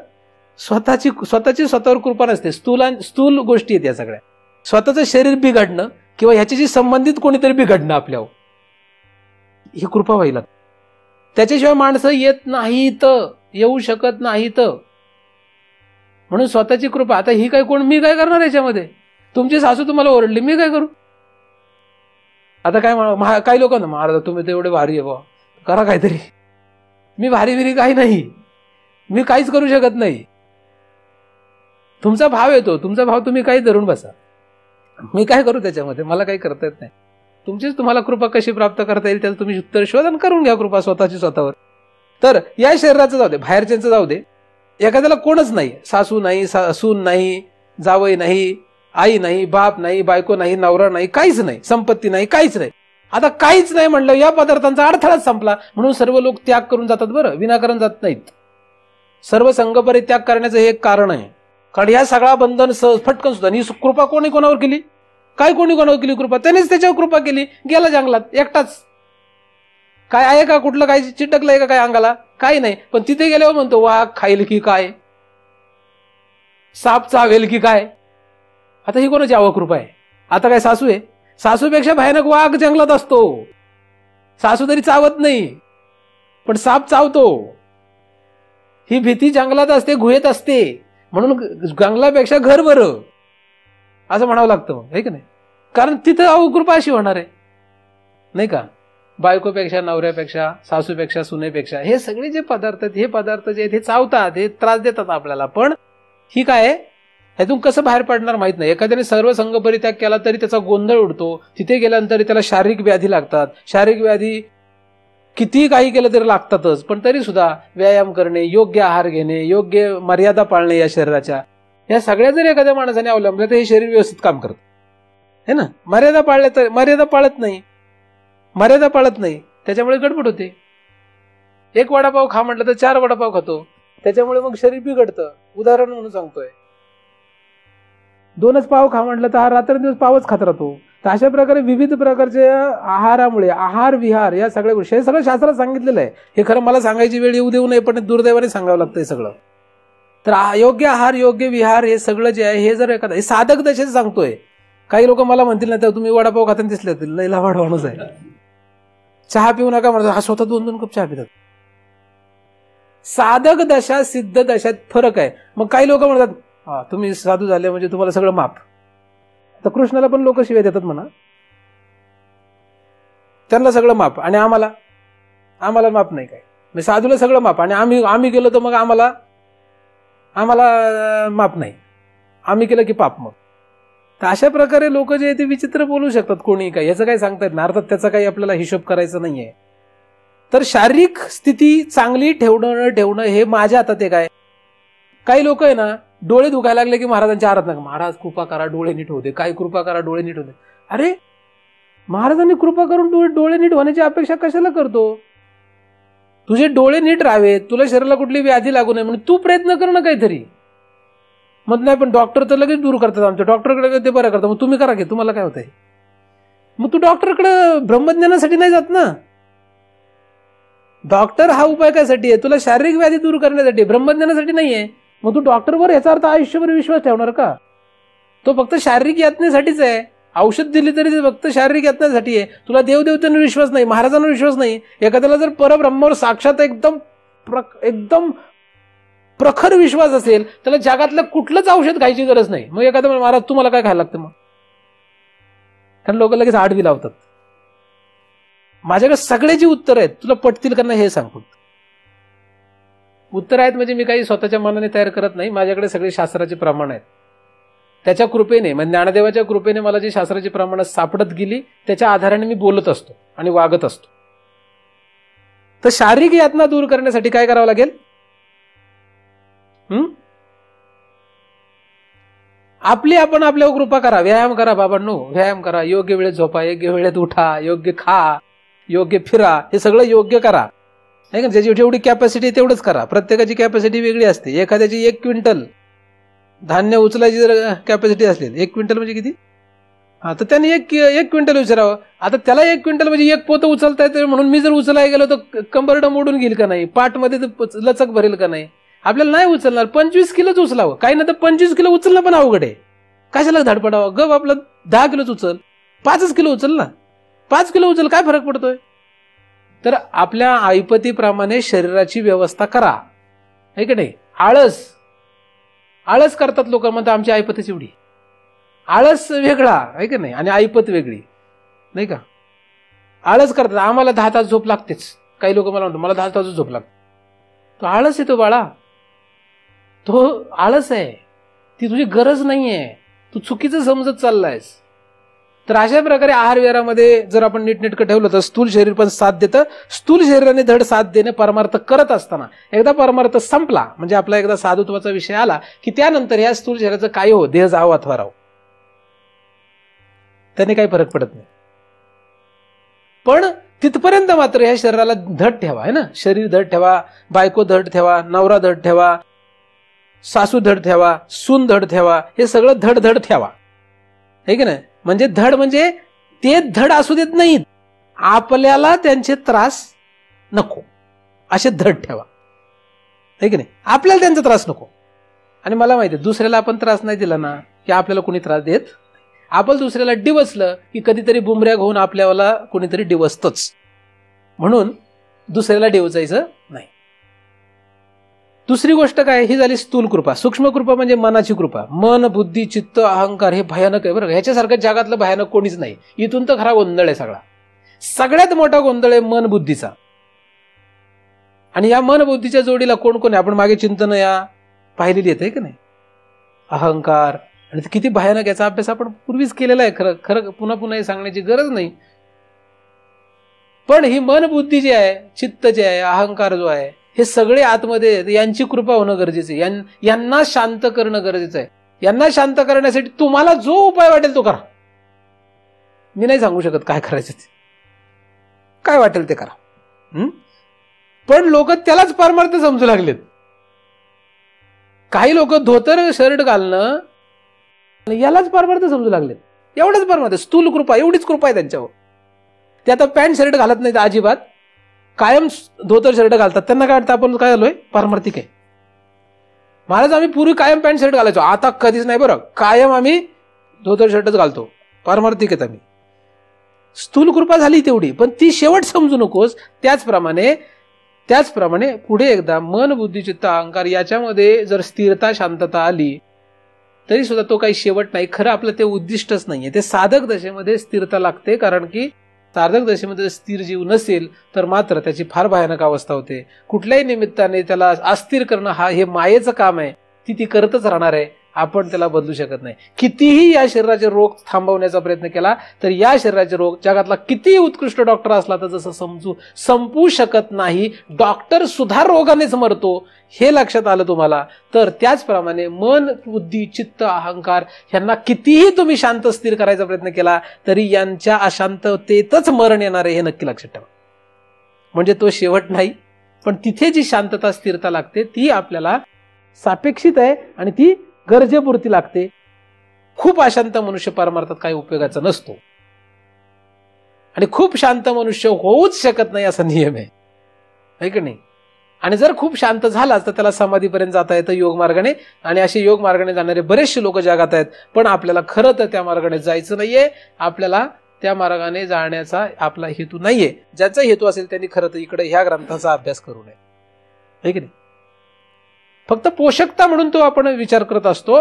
Speaker 2: स्वतःची स्वतःवर कृपा नसते. स्थूल गोष्टी आहेत या सगळ्या. स्वतःचं शरीर बिघडणं किंवा ह्याच्याशी संबंधित कोणीतरी बिघडणं आपल्यावर, ही कृपा व्हायला. त्याच्याशिवाय माणसं येत नाहीत, येऊ शकत नाहीत. म्हणून स्वतःची कृपा. आता ही काय कोण, मी काय करणार याच्यामध्ये, तुमची सासू तुम्हाला ओरडली, मी काय करू. आता काय काही लोकांना महाराज तुम्ही तर एवढे भारी आहे बा, करा काहीतरी. मी भारी बिरी काही नाही, मी काहीच करू शकत नाही. तुमचा भाव येतो, तुमचा भाव तुम्ही काही धरून बसा, मी काय करू त्याच्यामध्ये, मला काही करता येत नाही. तुमचीच तुम्हाला कृपा कशी प्राप्त करता येईल त्याचं तुम्ही उत्तर शोधन करून घ्या कृपा स्वतःची स्वतःवर. तर या शरीराचं जाऊ दे, बाहेरच्यांचं जाऊ दे, एखाद्याला कोणच नाही, सासू नाही, सून नाही, जावई नाही, आई नाही, बाप नाही, बायको नाही, नवरा नाही, काहीच नाही, संपत्ती नाही, काहीच नाही. आता काहीच नाही म्हणलं, या पदार्थांचा अडथळाच संपला. म्हणून सर्व लोक त्याग करून जातात बरं, विनाकारण जात नाहीत. सर्व संघपरित्याग करण्याचं हे एक कारण आहे. कारण या सगळा बंधन फटकन सुद्धा. ही कृपा कोणी कोणावर केली, काय कोणी कोणावर केली कृपा, त्यानेच त्याच्यावर कृपा केली. गेला जंगलात एकटाच, काय आहे का, कुठलं काय चिटकलंय का काय अंगाला, काही नाही. पण तिथे गेल्यावर म्हणतो वाघ खाईल की काय, साप चावेल की काय. आता ही कोणाची अवकृपा आहे. आता काय सासू आहे, सासूपेक्षा भयानक वाघ जंगलात असतो. सासू तरी चावत नाही, पण साप चावतो. ही भीती जंगलात असते, गुहेत असते. म्हणून जंगलापेक्षा घर बरं असं म्हणावं लागतं मग, है की नाही. कारण तिथं अवकृपा अशी होणार आहे नाही का. बायकोपेक्षा, नवऱ्यापेक्षा, सासूपेक्षा, सुनेपेक्षा, हे सगळे जे पदार्थ आहेत, हे पदार्थ जे आहेत हे चावतात, हे त्रास देतात आपल्याला. पण ही काय आहे, ह्यातून कसं बाहेर पडणार माहित नाही. एखाद्याने सर्व संघ परित्याग केला तरी त्याचा गोंधळ उडतो. तिथे गेल्यानंतर त्याला शारीरिक व्याधी लागतात. शारीरिक व्याधी कितीही काही केलं तरी लागतातच. पण तरी सुद्धा व्यायाम करणे, योग्य आहार घेणे, योग्य मर्यादा पाळणे या शरीराच्या, या सगळ्या जर एखाद्या माणसाने अवलंबल्या तर हे शरीर व्यवस्थित काम करतं, है ना. मर्यादा पाळल्या तर मर्यादा पाळत नाही त्याच्यामुळे गडबड होते. एक वडापाव खा म्हटलं तर 4 वडापाव खातो, त्याच्यामुळे मग शरीर बिघडतं. उदाहरण म्हणून सांगतोय. 2च पाव खा म्हटलं तर हा रात्रंदिवस पावच खात राहतो. तर अशा प्रकारे विविध प्रकारच्या आहारामुळे, आहार विहार या सगळ्या गोष्टी, हे सगळं शास्त्रात सांगितलेलं आहे. हे खरं मला सांगायची वेळ येऊ देऊ नये, पण दुर्दैवाने सांगावं लागतं हे सगळं. तर योग्य आहार, योग्य विहार हे सगळं जे आहे हे जर एखादा, हे साधक दशेच सांगतोय. काही लोक मला म्हणतील ना, तर तुम्ही वडापाव खाताना दिसले होतील, लई लावाड माणूस आहे. चहा पिऊ नका म्हणतो, हा स्वतः 2-2 कप चहा पितात. साधक दशा सिद्ध दशात फरक आहे. मग काही लोक म्हणतात, हा तुम्ही साधू झाले म्हणजे तुम्हाला सगळं माफ. तर कृष्णाला पण लोक शिव्या देतात म्हणा, त्यांना सगळं माफ आणि आम्हाला माफ नाही. काय मी साधूला सगळं माफ आणि आम्ही गेलो तर मग आम्हाला माफ नाही, आम्ही केलं की पाप. मग तर अशा प्रकारे लोक जे ते विचित्र बोलू शकतात, कोणी काय, याचं काही सांगता येत नाही. अर्थात त्याचा काही आपल्याला हिशोब करायचा नाहीये. तर शारीरिक स्थिती चांगली ठेवणं न ठेवणं हे माझ्या हातात आहे. काय काही लोक आहे ना, डोळे दुखायला लागले की महाराजांच्या आराधना नका, महाराज कृपा करा डोळे नीट होते, काय कृपा करा डोळे नीट होते. अरे महाराजांनी कृपा करून डोळे नीट होण्याची अपेक्षा कशाला करतो? तुझे डोळे नीट राहावेत, तुला शरीराला कुठली व्याधी लागू नये म्हणून तू प्रयत्न कर ना काहीतरी. मग नाही पण डॉक्टर तर लगेच दूर करतात, आमच्या डॉक्टरकडे ते बरं करतात, मग तुम्ही करा की, तुम्हाला काय होतंय? मग तू डॉक्टरकडे ब्रह्मज्ञानासाठी नाही जात ना. डॉक्टर हा उपाय कशासाठी आहे? तुला शारीरिक व्याधी दूर करण्यासाठी, ब्रह्मज्ञानासाठी नाहीये. मग तू डॉक्टरवर याचा अर्थ आयुष्यभर विश्वास ठेवणार का? तो फक्त शारीरिक यातनेसाठीच आहे. औषध दिली तरी ते फक्त शारीरिक यातनेसाठी आहे. तुला देवदेवतेवर विश्वास नाही, महाराजांवर विश्वास नाही. एखाद्याला जर परब्रह्मावर साक्षात एकदम प्रखर विश्वास असेल, त्याला जगातलं कुठलंच औषध खायची गरज नाही. मग एखादा महाराज तुम्हाला काय खायला लागतं? मग कारण लोक लगेच आडवी लावतात. माझ्याकडे सगळे जी उत्तर आहेत, तुला पटतील का नाही हे सांगतो. उत्तर आहेत म्हणजे मी काही स्वतःच्या मनाने तयार करत नाही. माझ्याकडे सगळे शास्त्राचे प्रमाण आहेत. त्याच्या कृपेने, म्हणजे ज्ञानदेवाच्या कृपेने मला जी शास्त्राची प्रमाणं सापडत गेली, त्याच्या आधाराने मी बोलत असतो आणि वागत असतो. तर शारीरिक यातना दूर करण्यासाठी काय करावं लागेल? आपण आपल्यावर कृपा करा. व्यायाम करा बाबांनो, व्यायाम करा. योग्य वेळेत झोपा, योग्य वेळेत उठा, योग्य खा, योग्य फिरा. हे सगळं योग्य करा. नाही का? ज्याची जेवढी कॅपॅसिटी तेवढंच करा. प्रत्येकाची कॅपॅसिटी वेगळी असते. एखाद्याची 1 क्विंटल धान्य उचलायची जर कॅपॅसिटी असेल, 1 क्विंटल म्हणजे किती? हा, तर त्याने एक क्विंटल उचलावं. आता त्याला 1 क्विंटल म्हणजे 1 पोतं उचलता येते, म्हणून मी जर उचलायला गेलो तर कंबरडं मोडून घेईल का नाही? पाठमध्ये लचक भरेल का नाही? आपल्याला नाही उचलणार. 25 किलोच उचलावं. काही ना तर 25 किलो उचलणं पण अवघड आहे. कशाला धडपडावं? गप आपलं 10 किलोच उचल, 5 किलो उचल ना. 5 किलो उचल, काय फरक पडतोय? तर आपल्या ऐपतीप्रमाणे शरीराची व्यवस्था करा, आहे की नाही? आळस करतात लोक, म्हणतात आमची ऐपतच एवढी. आळस वेगळा आहे की नाही, आणि ऐपत वेगळी, नाही का? आळस करतात, आम्हाला 10 तास झोप लागतेच. काही लोक मला म्हणतात मला 10 तास झोप लागते. तो आळस आहे, तो बाळा, तो आळस आहे. ती तुझी गरज नाहीये. तू चुकीचं समजत चाललायस. तर अशा प्रकारे आहार विहारामध्ये जर आपण नीटनेटकं ठेवलं तर स्थूल शरीर पण साथ देतं. स्थूल शरीराने धड साथ देणे परमार्थ करत असताना एकदा परमार्थ संपला, म्हणजे आपला एकदा साधुत्वाचा विषय आला की त्यानंतर ह्या स्थूल शरीराचं काय हो, देह जावो अथवा राहो, त्याने काही फरक पडत नाही. पण तिथपर्यंत मात्र ह्या शरीराला धड ठेवा, आहे ना. शरीर धड ठेवा, बायको धड ठेवा, नवरा धड ठेवा, सासू धड ठेवा, सून धड ठेवा. हे सगळं धड ठेवा, आहे की नाही. म्हणजे धड म्हणजे ते धड असू देत नाहीत, आपल्याला त्यांचे त्रास नको असे धड ठेवा, आहे की नाही. आपल्याला त्यांचा त्रास नको. आणि मला माहिती आहे, दुसऱ्याला आपण त्रास नाही दिला ना की आपल्याला कोणी त्रास देत. आपण दुसऱ्याला डिवसलं की कधीतरी बुमऱ्या घेऊन आपल्याला कोणीतरी डिवसतोच. म्हणून दुसऱ्याला डिवचायचं नाही. दुसरी गोष्ट काय, ही झाली स्थूल कृपा. सूक्ष्म कृपा म्हणजे मनाची कृपा. मन, बुद्धी, चित्त, अहंकार हे भयानक आहे बरं का. ह्याच्यासारखं जगातलं भयानक कोणीच नाही. इथून तर खरा गोंधळ आहे सगळा. सगळ्यात मोठा गोंधळ आहे मन बुद्धीचा. आणि या मन बुद्धीच्या जोडीला कोण कोण आहे आपण मागे चिंतन या पाहिलेली येते की नाही. अहंकार, आणि किती भयानक, याचा अभ्यास आपण पूर्वीच केलेला आहे. खरं खरं पुन्हा पुन्हा हे सांगण्याची गरज नाही. पण ही मन बुद्धी जी आहे, चित्त जे आहे, अहंकार जो आहे, हे सगळे आतमध्ये यांची कृपा होणं गरजेचं आहे. यांना शांत करणं गरजेचं आहे. यांना शांत करण्यासाठी तुम्हाला जो उपाय वाटेल तो करा. मी नाही सांगू शकत काय करायचं ते, काय वाटेल ते करा. पण लोक त्यालाच परमार्थ समजू लागलेत. काही लोक धोतर शर्ट घालणं यालाच परमार्थ समजू लागलेत. एवढंच परमार्थ, स्थूल कृपा, एवढीच कृपा आहे त्यांच्यावर. ते आता पॅन्ट शर्ट घालत नाहीत अजिबात, कायम धोतर शर्ट घालतात. त्यांना काय वाटतं आपण काय झालोय, पारमार्थिक आहे. महाराज आम्ही पूर्वी कायम पॅन्ट शर्ट घालायचो, आता कधीच नाही बरं, कायम आम्ही धोतर शर्टच घालतो, पारमार्थिक आहेत आम्ही. स्थूल कृपा झाली तेवढी, पण ती शेवट समजू नकोस. त्याचप्रमाणे पुढे एकदा मन बुद्धी चित्त अहंकार याच्यामध्ये जर स्थिरता शांतता आली तरी सुद्धा तो काही शेवट नाही. खरं आपलं ते उद्दिष्टच नाहीये. ते साधक दशेमध्ये स्थिरता लागते, कारण की साधक दशेमध्ये स्थिर जीव नसेल तर मात्र त्याची फार भयानक अवस्था होते. कुठल्याही निमित्ताने त्याला अस्थिर करणं हे मायेचं काम आहे. ती करतच राहणार आहे. आपण त्याला बदलू शकत नाही. कितीही या शरीराचे रोग थांबवण्याचा प्रयत्न केला तर या शरीराचे रोग, जगातला कितीही उत्कृष्ट डॉक्टर असला तर जसं संपू शकत नाही. डॉक्टर सुद्धा रोगानेच मरतो, हे लक्षात आलं तुम्हाला तर त्याचप्रमाणे मन बुद्धी चित्त अहंकार यांना कितीही तुम्ही शांत स्थिर करायचा प्रयत्न केला तरी यांच्या अशांततेतच मरण येणार आहे, हे नक्की लक्षात ठेवा. म्हणजे तो शेवट नाही, पण तिथे जी शांतता स्थिरता लागते ती आपल्याला सापेक्षित आहे आणि ती गरजेपुरती लागते. खूप अशांत मनुष्य परमार्थात काही उपयोगाचा नसतो आणि खूप शांत मनुष्य होऊच शकत नाही असा नियम आहे की नाही. आणि जर खूप शांत झालाच तर त्याला समाधीपर्यंत जाता येतं योग मार्गाने, आणि असे योग मार्गाने जाणारे बरेचसे लोक जगात आहेत. पण आपल्याला खरं तर त्या मार्गाने जायचं नाहीये. आपल्याला त्या मार्गाने जाण्याचा आपला हेतू नाहीये. ज्याचा हेतू असेल त्यांनी खरं तर इकडे ह्या ग्रंथाचा अभ्यास करू नये, है की नाही. फक्त पोषकता म्हणून तो आपण विचार करत असतो,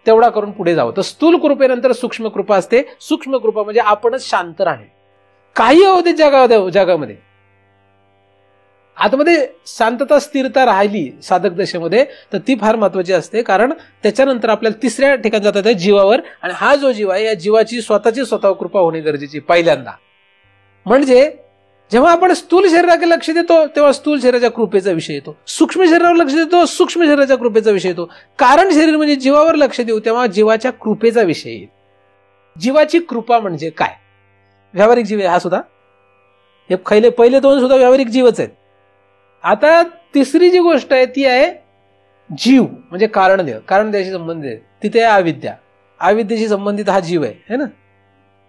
Speaker 2: तेवढा करून पुढे जावं. तर स्थूल कृपेनंतर सूक्ष्म कृपा असते. सूक्ष्म कृपा म्हणजे आपणच शांत राहणे. काही होते जगामध्ये आतमध्ये शांतता स्थिरता राहिली साधक दशेमध्ये तर ती फार महत्वाची असते. कारण त्याच्यानंतर आपल्याला तिसऱ्या ठिकाणी जातात जीवावर, आणि हा जो जीव आहे या जीवाची स्वतः कृपा होणे गरजेची पहिल्यांदा. म्हणजे जेव्हा आपण स्थूल शरीराकडे लक्ष देतो तेव्हा स्थूल शरीराच्या कृपेचा विषय येतो. सूक्ष्म शरीरावर लक्ष देतो सूक्ष्म शरीराच्या कृपेचा विषय येतो. कारण शरीर म्हणजे जीवावर लक्ष देऊ तेव्हा जीवाच्या कृपेचा विषय येईल. जीवाची कृपा म्हणजे काय? व्यावहारिक जीव आहे हा सुद्धा. हे पहिले दोन सुद्धा व्यावहारिक जीवच आहेत. आता तिसरी जी गोष्ट आहे ती आहे जीव म्हणजे कारणदेह. कारणदेहाशी संबंधित आहे. तिथे अविद्या, अविद्येशी संबंधित हा जीव आहे, है ना.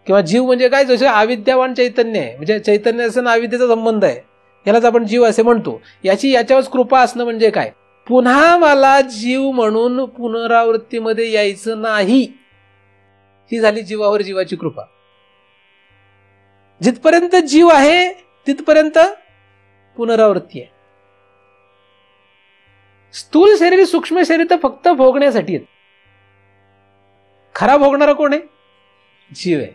Speaker 2: किंवा जीव म्हणजे काय, जसे अविद्यावान चैतन्य आहे, म्हणजे चैतन्य असं अविद्येचा संबंध आहे, यालाच आपण जीव असे म्हणतो. याच्यावर कृपा असणं म्हणजे काय, पुन्हा मला जीव म्हणून पुनरावृत्तीमध्ये यायचं नाही, ही झाली जीवावर जीवाची कृपा. जिथपर्यंत जीव आहे तिथपर्यंत पुनरावृत्ती आहे. स्थूल शरीर सूक्ष्म शरीर तर फक्त भोगण्यासाठी आहेत. खरा भोगणारा कोण आहे? जीव आहे.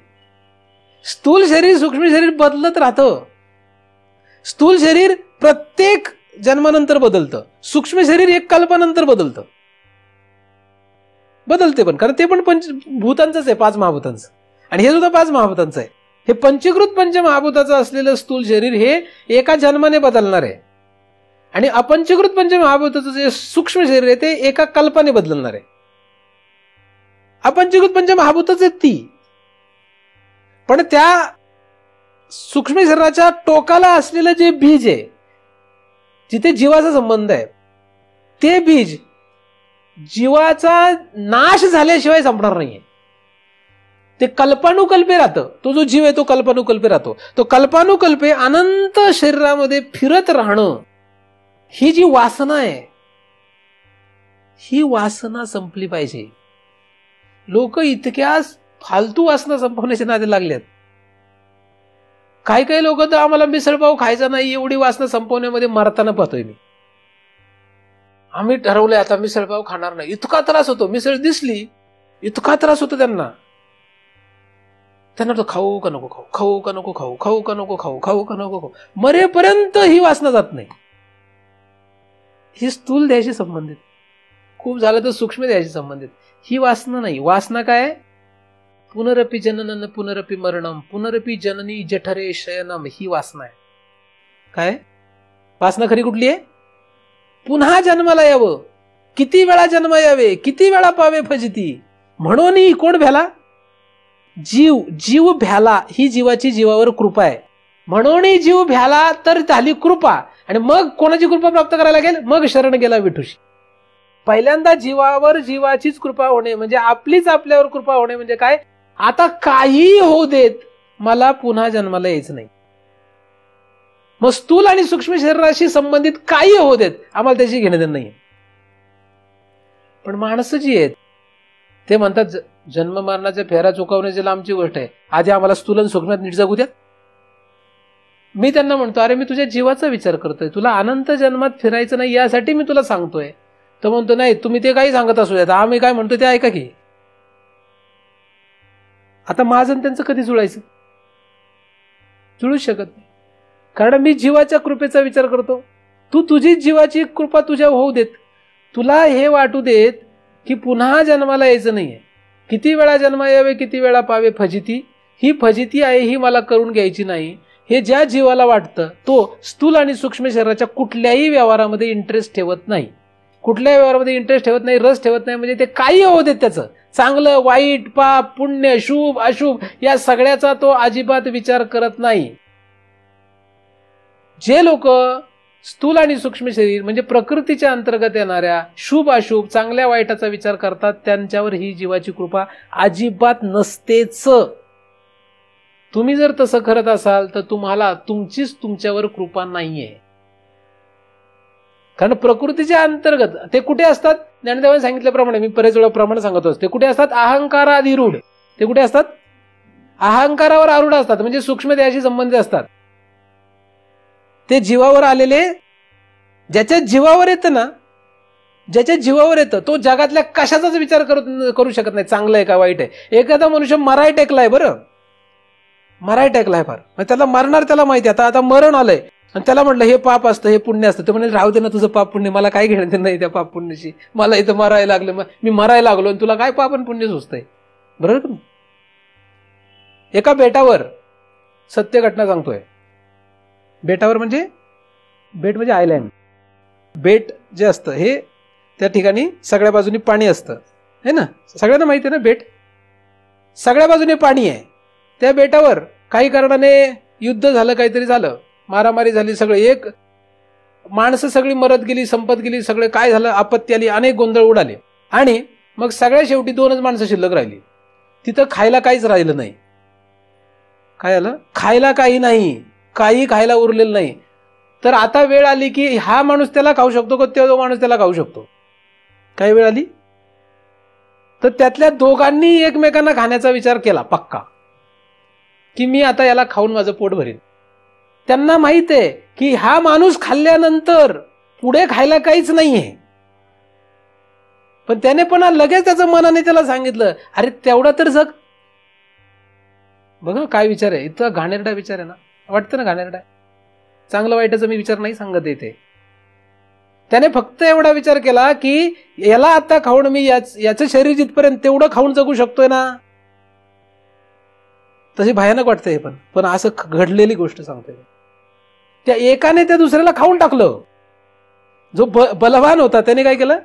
Speaker 2: स्थूल शरीर सूक्ष्म शरीर बदलत राहतं. स्थूल शरीर प्रत्येक जन्मानंतर बदलतं. सूक्ष्म शरीर एक कल्पानंतर बदलते पण, कारण ते पण पंचभूतांचंच आहे, 5 महाभूतांचं, आणि हे सुद्धा 5 महाभूतांचं आहे. हे पंचीकृत पंचमहाभूताचं असलेलं स्थूल शरीर हे एका जन्माने बदलणार आहे, आणि अपंचीकृत पंचमहाभूताचं जे सूक्ष्म शरीर आहे ते एका कल्पाने बदलणार आहे. अपंचीकृत पंचमहाभूतच आहेत ती, पण त्या सूक्ष्म शरीराच्या टोकाला असलेलं जे बीज आहे, जिथे जीवाचा संबंध आहे, ते बीज जीवाचा नाश झाल्याशिवाय संपणार नाहीये. ते कल्पानुकल्पे राहतं. तो जो जीव आहे तो कल्पानुकल्पे राहतो. तो कल्पानुकल्पे अनंत शरीरामध्ये फिरत राहणं, ही जी वासना आहे, ही वासना संपली पाहिजे. लोक इतक्या फालतू वासना संपवण्याच्या नादी लागल्यात. काही लोक तर आम्हाला मिसळपाव खायचा नाही एवढी वासना संपवण्यामध्ये मरताना पाहतोय मी. आम्ही ठरवलंय आता मिसळपाव खाणार नाही. इतका त्रास होतो, मिसळ दिसली इतका त्रास होतो त्यांना तो खाऊ का नको खाऊ, खाऊ का नको खाऊ, खाऊ का नको खाऊ, खाऊ का नको खाऊ, मरेपर्यंत ही वासना जात नाही. ही स्थूल देहाशी संबंधित. खूप झालं तर सूक्ष्म देहाशी संबंधित. ही वासना नाही. वासना काय? पुनरपि जननम पुनरपि मरणम पुनरपि जननी जठरे शयनम, ही वासना आहे. काय वासना खरी कुठली आहे? पुन्हा जन्माला यावं, किती वेळा जन्म यावे, किती वेळा पावे फजिती. म्हणून कोण भ्याला? जीव. जीव भ्याला, ही जीवाची जीवावर कृपा आहे. म्हणून जीव भ्याला तर झाली कृपा. आणि मग कोणाची कृपा प्राप्त करायला लागेल? मग शरण गेला विठूशी. पहिल्यांदा जीवावर जीवाचीच कृपा होणे म्हणजे आपलीच आपल्यावर कृपा होणे म्हणजे काय? आता काही होऊ देत, मला पुन्हा जन्माला यायचं नाही. मग स्थूल आणि सूक्ष्म शरीराशी संबंधित काही होऊ देत, आम्हाला त्याची घेणं देणं नाही. पण माणसं जी आहेत ते म्हणतात जन्म मरणाच्या फेऱ्या चुकवण्याची लांबची गोष्ट आहे, आधी आम्हाला स्थूल आणि सूक्ष्मात नीट जगू द्या. मी त्यांना म्हणतो, अरे मी तुझ्या जीवाचा विचार करतोय, तुला अनंत जन्मात फिरायचं नाही यासाठी मी तुला सांगतोय. तो म्हणतो नाही, तुम्ही ते काही सांगत असू द्या, आम्ही काय म्हणतो ते ऐका की. आता माझं आणि त्यांचं कधी जुळायचं? जुळूच शकत नाही, कारण मी जीवाच्या कृपेचा विचार करतो. तू तुझी जीवाची कृपा तुझ्या होऊ देत, तुला हे वाटू देत की पुन्हा जन्माला यायचं नाहीये. किती वेळा जन्म यावे, किती वेळा पावे फजिती. ही फजिती आहे, ही मला करून घ्यायची नाही. हे ज्या जीवाला वाटतं तो स्थूल आणि सूक्ष्म शरीराच्या कुठल्याही व्यवहारामध्ये इंटरेस्ट ठेवत नाही. कुठल्याही व्यवहारामध्ये इंटरेस्ट ठेवत नाही, रस ठेवत नाही. म्हणजे ते काही होऊ देत, त्याचं चांगलं वाईट, पाप पुण्य, शुभ अशुभ या सगळ्याचा तो अजिबात विचार करत नाही. जे लोक स्थूल आणि सूक्ष्म शरीर म्हणजे प्रकृतीच्या अंतर्गत येणाऱ्या शुभ अशुभ चांगल्या वाईटाचा विचार करतात, त्यांच्यावर ही जीवाची कृपा अजिबात नसतेच. तुम्ही जर तसं करत असाल तर तुम्हाला तुमचीच तुमच्यावर कृपा नाहीये. कारण प्रकृतीच्या अंतर्गत ते कुठे असतात? ज्ञानदेवाने सांगितल्याप्रमाणे, मी बरेच वेळा प्रमाण सांगत असतो, ते कुठे असतात? अहंकाराधिरूढ. ते कुठे असतात? अहंकारावर आरूढ असतात, म्हणजे सूक्ष्म देहाशी संबंधित असतात. ते जीवावर आलेले, ज्याच्या जीवावर येतं ना, ज्याच्या जीवावर येतं तो जगातल्या कशाचाच विचार करू शकत नाही, चांगलं आहे का वाईट आहे. एखादा मनुष्य मराय टेकलाय, बरं मराय टेकलाय फार, मग त्याला मरणार त्याला माहिती, आता मरण आलंय आणि त्याला म्हटलं हे पाप असतं हे पुण्य असतं, ते म्हणजे राहू दे ना तुझं पाप पुण्य, मला काय घेणं नाही त्या पाप पुण्याशी, मला इथं मरायला लागलं, मी मरायला लागलो आणि तुला काय पाप आणि पुण्य सुचतंय. बरोबर का? एका बेटावर सत्य घटना सांगतोय. बेटावर म्हणजे बेट म्हणजे आयलँड. बेट जे असतं हे त्या ठिकाणी सगळ्या बाजूनी पाणी असतं, है ना, सगळ्यांना माहिती आहे ना. बेट सगळ्या बाजूने पाणी आहे. त्या बेटावर काही कारणाने युद्ध झालं, काहीतरी झालं, मारामारी झाली, सगळे एक माणसं सगळी मरत गेली, संपत गेली, सगळे काय झालं, आपत्ती आली, अनेक गोंधळ उडाले. आणि मग सगळ्या शेवटी 2च माणसं शिल्लक राहिली. तिथं खायला काहीच राहिलं नाही. काय आलं? खायला काही नाही, काही खायला उरलेलं नाही. तर आता वेळ आली की हा माणूस त्याला खाऊ शकतो का तो माणूस त्याला खाऊ शकतो? काही वेळ आली तर त्यातल्या दोघांनी एकमेकांना खाण्याचा विचार केला पक्का, की मी आता याला खाऊन माझं पोट भरीन. त्यांना माहित आहे की हा माणूस खाल्ल्यानंतर पुढे खायला काहीच नाहीये. पण त्याने पण लगेच त्याचं मनाने त्याला सांगितलं, अरे तेवढा तर जग. बघा काय विचार आहे, इतका घाणेरडा विचार आहे ना, वाटतं ना घाणेरडा. चांगलं वाईटाचा मी विचार नाही सांगत येते. त्याने फक्त एवढा विचार केला की याला आता खाऊन मी याचं शरीर जिथपर्यंत तेवढं खाऊन जगू शकतोय ना. तशी भयानक वाटतं हे, पण असं घडलेली गोष्ट सांगतोय. त्या एकाने त्या दुसऱ्याला खाऊन टाकलं. जो बलवान होता त्याने काय केलं,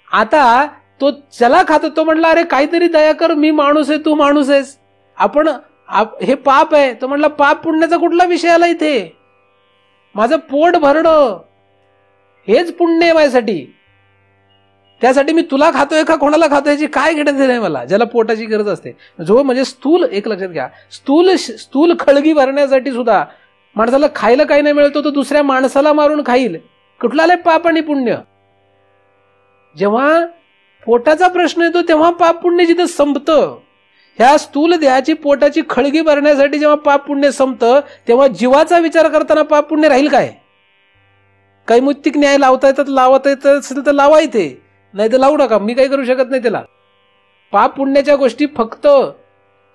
Speaker 2: आता तो ज्याला खातो तो म्हटला, अरे काहीतरी दया कर, मी माणूस आहे तू माणूस आहेस, आपण हे पाप आहे. तो म्हटला पाप पुण्याचा कुठला विषय आला इथे, माझं पोट भरणं हेच पुण्य आहे माझ्यासाठी. त्यासाठी मी तुला खातोय का कोणाला खातोय याची काय घेणं नाही मला, ज्याला पोटाची गरज असते. जो म्हणजे स्थूल, एक लक्षात घ्या, स्थूल खळगी भरण्यासाठी सुद्धा माणसाला खायला काही नाही मिळतो, तो दुसऱ्या माणसाला मारून खाईल. कुठला आलंय पाप आणि पुण्य? जेव्हा पोटाचा प्रश्न येतो तेव्हा पाप पुण्य जिथं संपतं. ह्या स्थूल देहाची पोटाची खळगी भरण्यासाठी जेव्हा पाप पुण्य संपतं, तेव्हा जीवाचा विचार करताना पाप पुण्य राहील काय? कैमुत्तिक न्याय लावता येतात, लावता येत असेल तर लावा इथे, नाही तर लावू नका, मी काही करू शकत नाही त्याला. पाप पुण्याच्या गोष्टी फक्त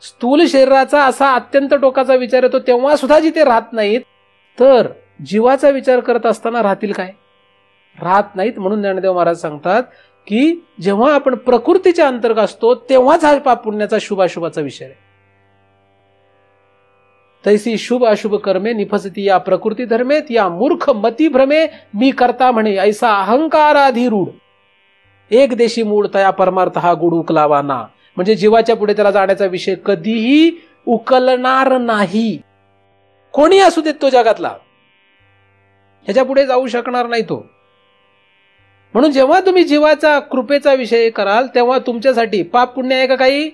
Speaker 2: स्थूल शरीराचा असा अत्यंत टोकाचा विचार येतो तेव्हा सुद्धा जिथे राहत नाहीत, तर जीवाचा विचार करत असताना राहतील काय? राहत नाहीत. म्हणून ज्ञानदेव महाराज सांगतात की जेव्हा आपण प्रकृतीच्या अंतर्गत असतो तेव्हाच हा पाप पुण्याचा शुभाशुभाचा विषय आहे. तैसी शुभ अशुभ कर्मे निफसती या प्रकृती धर्मेत या मूर्ख मती भ्रमे मी करता म्हणे ऐसा अहंकाराधिरूढ एक देशी मूळ तया परमार्थ हा गुड उकलावाना. म्हणजे जीवाच्या पुढे त्याला जाण्याचा विषय कधीही उकलणार नाही. कोणी असू देत तो जगातला, ह्याच्या पुढे जाऊ शकणार नाही तो. म्हणून जेव्हा तुम्ही जीवाचा कृपेचा विषय कराल तेव्हा तुमच्यासाठी पाप पुण्य आहे का काही,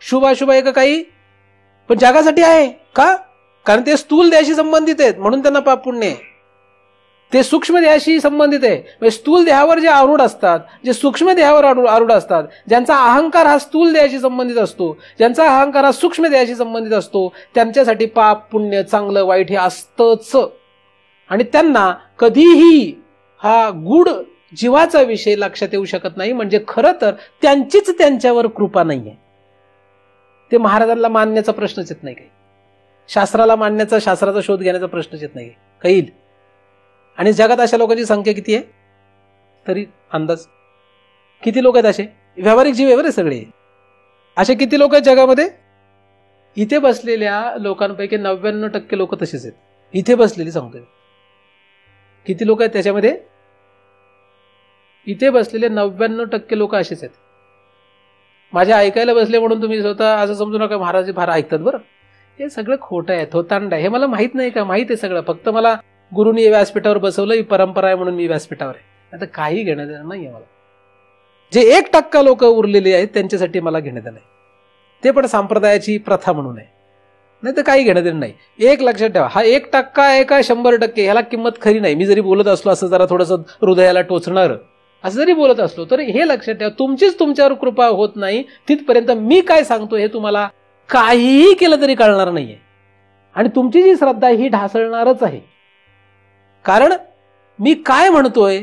Speaker 2: शुभाशुभ आहे का काही, पण जगासाठी आहे का? कारण ते स्थूल देहाशी संबंधित आहेत म्हणून त्यांना पाप पुण्य आहे. ते सूक्ष्म देहाशी संबंधित आहे. म्हणजे स्थूल देहावर जे आरूढ असतात, जे सूक्ष्म देहावर आरूढ असतात, ज्यांचा अहंकार हा स्थूल देहाशी संबंधित असतो, ज्यांचा अहंकार हा सूक्ष्म देहाशी संबंधित असतो, त्यांच्यासाठी पाप पुण्य चांगलं वाईट हे असतंच. आणि त्यांना कधीही हा गुढ जीवाचा विषय लक्षात येऊ शकत नाही. म्हणजे खरं तर त्यांचीच त्यांच्यावर कृपा नाहीये. ते महाराजांना मानण्याचा प्रश्नच येत नाही काही, शास्त्राला मानण्याचा, शास्त्राचा शोध घेण्याचा प्रश्नच येत नाही काही. आणि जगात अशा लोकांची संख्या किती आहे तरी अंदाज किती लोक आहेत असे व्यावहारिक जीव आहे बरे सगळे. असे किती लोक आहेत जगामध्ये? इथे बसलेल्या लोकांपैकी 99% लोक तसेच आहेत. इथे बसलेली सांगतोय. किती लोक आहेत त्याच्यामध्ये? इथे बसलेले 99% लोक असेच आहेत. माझ्या ऐकायला बसले म्हणून तुम्ही स्वतः असं समजू नका महाराज फार ऐकतात. बरं, हे सगळं खोटं आहे, थोतांड आहे. हे मला माहित नाही का? माहित आहे सगळं. फक्त मला गुरुनी व्यासपीठावर बसवलं, ही परंपरा आहे म्हणून मी व्यासपीठावर आहे. आता काही घेणं देणं नाहीये मला. जे 1% लोक उरलेले आहेत त्यांच्यासाठी मला घेणं देणं आहे. ते पण संप्रदायाची प्रथा म्हणून आहे, नाही तर काही घेणं देणं नाही. एक लक्षात ठेवा, हा 1% आहे का 100% ह्याला किंमत खरी नाही. मी जरी बोलत असलो असं जरा थोडंसं हृदयाला टोचणार असं जरी बोलत असलो तर हे लक्षात ठेवा, तुमचीच तुमच्यावर कृपा होत नाही तिथपर्यंत मी काय सांगतो हे तुम्हाला काहीही केलं तरी कळणार नाहीये. आणि तुमची जी श्रद्धा ही ढासळणारच आहे. कारण मी काय म्हणतोय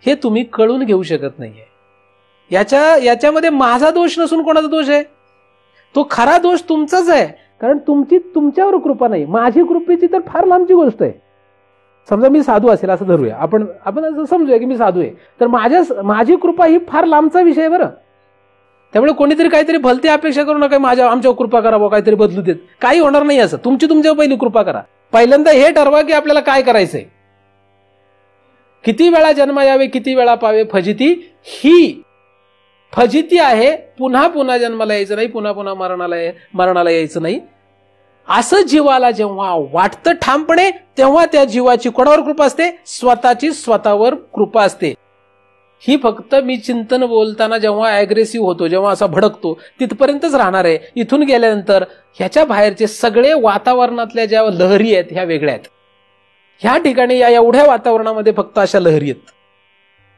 Speaker 2: हे तुम्ही कळून घेऊ शकत नाहीये. याच्यामध्ये माझा दोष नसून कोणाचा दोष आहे? तो खरा दोष तुमचाच आहे. कारण तुमची तुमच्यावर कृपा नाही. माझी कृपेची तर फार लांबची गोष्ट आहे. समजा मी साधू असेल असं धरूया, आपण असं समजूया की मी साधू आहे, तर माझी कृपा ही फार लांबचा विषय आहे बरं. त्यामुळे कोणीतरी काहीतरी भलती अपेक्षा करू नका, आमच्यावर कृपा करा, काहीतरी बदलू देत. काही होणार नाही असं. तुमच्यावर पहिली कृपा करा. पहिल्यांदा हे ठरवा की आपल्याला काय करायचंय. किती वेळा जन्म यावे किती वेळा पावे फजिती, ही फजिती आहे. पुन्हा पुन्हा जन्माला यायचं नाही, पुन्हा पुन्हा मरणाला यायचं नाही. असं जीवाला जेव्हा वाटतं ठामपणे तेव्हा त्या जीवाची कोणावर कृपा असते? स्वतःची स्वतःवर कृपा असते. ही फक्त मी चिंतन बोलताना जेव्हा अग्रेसिव्ह होतो, जेव्हा असा भडकतो तिथपर्यंतच राहणार आहे. इथून गेल्यानंतर ह्याच्या बाहेरचे सगळे वातावरणातल्या ज्या लहरी आहेत ह्या वेगळ्या आहेत. ह्या ठिकाणी या एवढ्या वातावरणामध्ये फक्त अशा लहरी आहेत.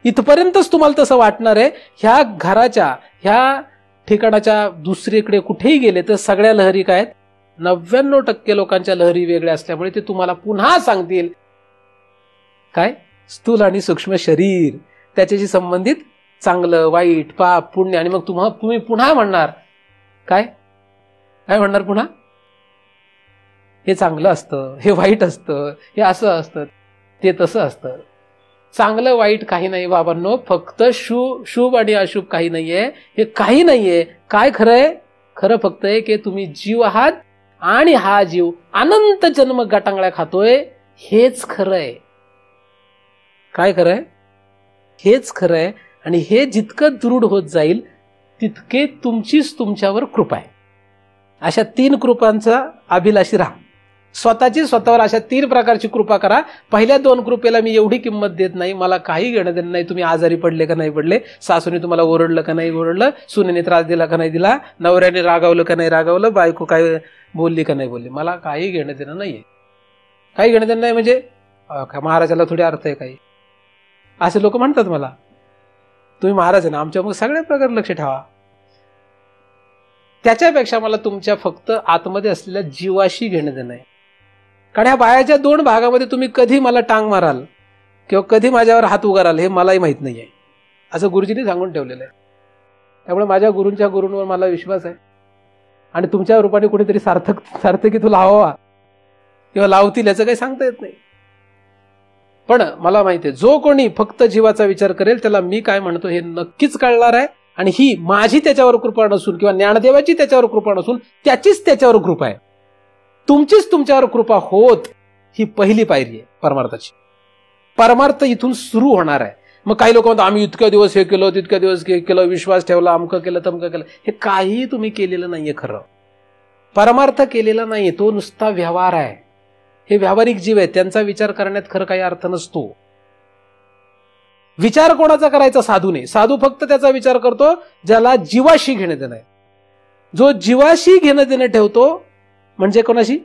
Speaker 2: इथपर्यंतच तुम्हाला तसं वाटणार आहे. ह्या घराच्या ह्या ठिकाणाच्या दुसरीकडे कुठेही गेले तर सगळ्या लहरी काय आहेत? 99% लोकांच्या लहरी वेगळ्या असल्यामुळे ते तुम्हाला पुन्हा सांगतील काय? स्थूल आणि सूक्ष्म शरीर त्याच्याशी संबंधित चांगलं वाईट पाप पुण्य. आणि मग तुम्ही पुन्हा म्हणणार काय म्हणणार? पुन्हा हे चांगलं असतं, हे वाईट असतं, हे असं असतं, ते तसं असतं. चांगलं वाईट काही नाही बाबांनो. फक्त शुभ आणि अशुभ काही नाहीये. हे काही नाहीये. काय खरंय? खरं फक्त आहे की तुम्ही जीव आहात आणि हा जीव अनंत जन्म गटांगळ्या खातोय. हेच खरं आहे. काय खरं आहे? हेच खरं आहे. आणि हे जितकं दृढ होत जाईल तितके तुमचीच तुमच्यावर कृपा आहे. अशा 3 कृपांचा अभिलाषी राहा. स्वतःची स्वतःवर अशा 3 प्रकारची कृपा करा. पहिल्या 2 कृपेला मी एवढी किंमत देत नाही. मला काही घेणं देणं नाही. तुम्ही आजारी पडले का नाही पडले, सासूने तुम्हाला ओरडलं का नाही ओरडलं, सुनेने त्रास दिला का नाही दिला, नवऱ्याने रागावलं का नाही रागावलं, बायको काय बोलली का नाही बोलली, मला काही घेणं देणं नाहीये. काही घेणं देणं नाही म्हणजे महाराजाला थोडी अर्थ आहे काही. असे लोक म्हणतात मला, तुम्ही महाराज आहे ना आमच्या, मग सगळ्या प्रकार लक्ष ठेवा. त्याच्यापेक्षा मला तुमच्या फक्त आतमध्ये असलेल्या जीवाशी घेणं देणं आहे. कारण ह्या बायाच्या 2 भागामध्ये तुम्ही कधी मला टांग माराल किंवा कधी माझ्यावर हात उगाराल हे मलाही माहित नाहीये. असं गुरुजींनी सांगून ठेवलेलं आहे. त्यामुळे माझ्या गुरूंच्या गुरूंवर मला विश्वास आहे. आणि तुमच्या रूपाने कुठेतरी सार्थकी तू लावावा किंवा लावतील याचं काही सांगता येत नाही. पण मला माहिती आहे, जो कोणी फक्त जीवाचा विचार करेल त्याला मी काय म्हणतो हे नक्कीच कळणार आहे. आणि ही माझी त्याच्यावर कृपा नसून किंवा ज्ञानदेवाची त्याच्यावर कृपा नसून त्याचीच त्याच्यावर कृपा आहे. तुमचीच तुमच्यावर कृपा होत ही पहिली पायरी आहे परमार्थाची. परमार्थ इथून सुरू होणार आहे. मग काही लोक म्हणतात आम्ही इतक्या दिवस हे केलं, तितक्या दिवस हे केलं, विश्वास ठेवला, अमकं केलं, तमकं केलं. हे काही तुम्ही केलेलं नाहीये. खरं परमार्थ केलेला नाहीये, तो नुसता व्यवहार आहे. हे व्यावहारिक जीव आहे, त्यांचा विचार करण्यात खरं काही अर्थ नसतो. विचार कोणाचा करायचा? साधूने. साधू फक्त त्याचा विचार करतो ज्याला जीवाशी घेणं देणं आहे. जो जीवाशी घेणं देणं ठेवतो म्हणजे कोणाशी?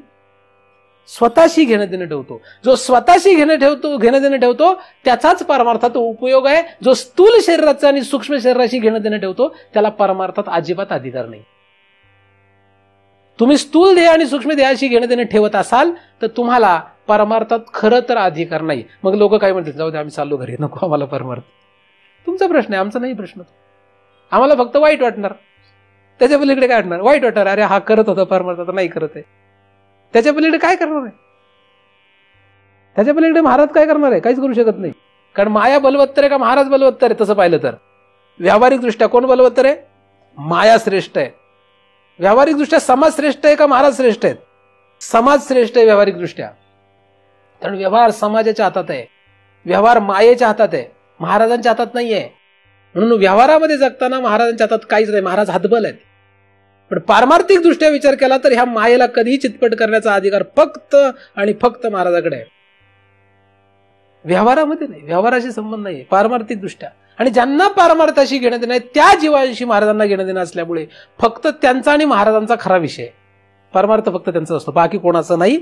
Speaker 2: स्वतःशी घेणं देणं ठेवतो. जो स्वतःशी घेणं देणं ठेवतो त्याचाच परमार्थात उपयोग आहे. जो स्थूल शरीराचा आणि सूक्ष्म शरीराशी घेणं देणं ठेवतो त्याला परमार्थात अजिबात अधिकार नाही. तुम्ही स्थूल देह आणि सूक्ष्म देहाशी घेणं देणं ठेवत असाल तर तुम्हाला परमार्थात खरं तर अधिकार नाही. मग लोक काय म्हणतात, जाऊ दे आम्ही चाललो घरी, नको आम्हाला परमार्थ. तुमचा प्रश्न आहे, आमचा नाही प्रश्न. आम्हाला फक्त वाईट वाटणार. त्याच्या पलीकडे काय वाटणार? वाईट वाटणार. अरे हा करत होता परमार्थ, आता नाही करत आहे. त्याच्या पलीकडे काय करणार आहे? त्याच्या पलीकडे महाराज काय करणार आहे? काहीच करू शकत नाही. कारण माया बलवत्तर आहे का महाराज बलवत्तर आहे? तसं पाहिलं तर व्यावहारिक दृष्ट्या कोण बलवत्तर आहे? माया श्रेष्ठ आहे. व्यावहारिक दृष्ट्या समाज श्रेष्ठ आहे का महाराज श्रेष्ठ आहेत? समाज श्रेष्ठ आहे व्यावहारिक दृष्ट्या. कारण व्यवहार समाजाच्या हातात आहे, व्यवहार मायेच्या हातात आहे, महाराजांच्या हातात नाहीये. म्हणून व्यवहारामध्ये जगताना महाराजांच्या हातात काहीच नाही. महाराज हातबल आहेत. पण पारमार्थिक दृष्ट्या विचार केला तर ह्या मायेला कधीही चितपट करण्याचा अधिकार फक्त आणि फक्त महाराजाकडे आहे. व्यवहारामध्ये नाही, व्यवहाराशी संबंध नाही पारमार्थिक दृष्ट्या. आणि ज्यांना पारमार्थाशी घेणं देणं आहे त्या जीवाशी महाराजांना घेणं देणं असल्यामुळे फक्त त्यांचा आणि महाराजांचा खरा विषय. परमार्थ फक्त त्यांचा असतो, बाकी कोणाचं नाही.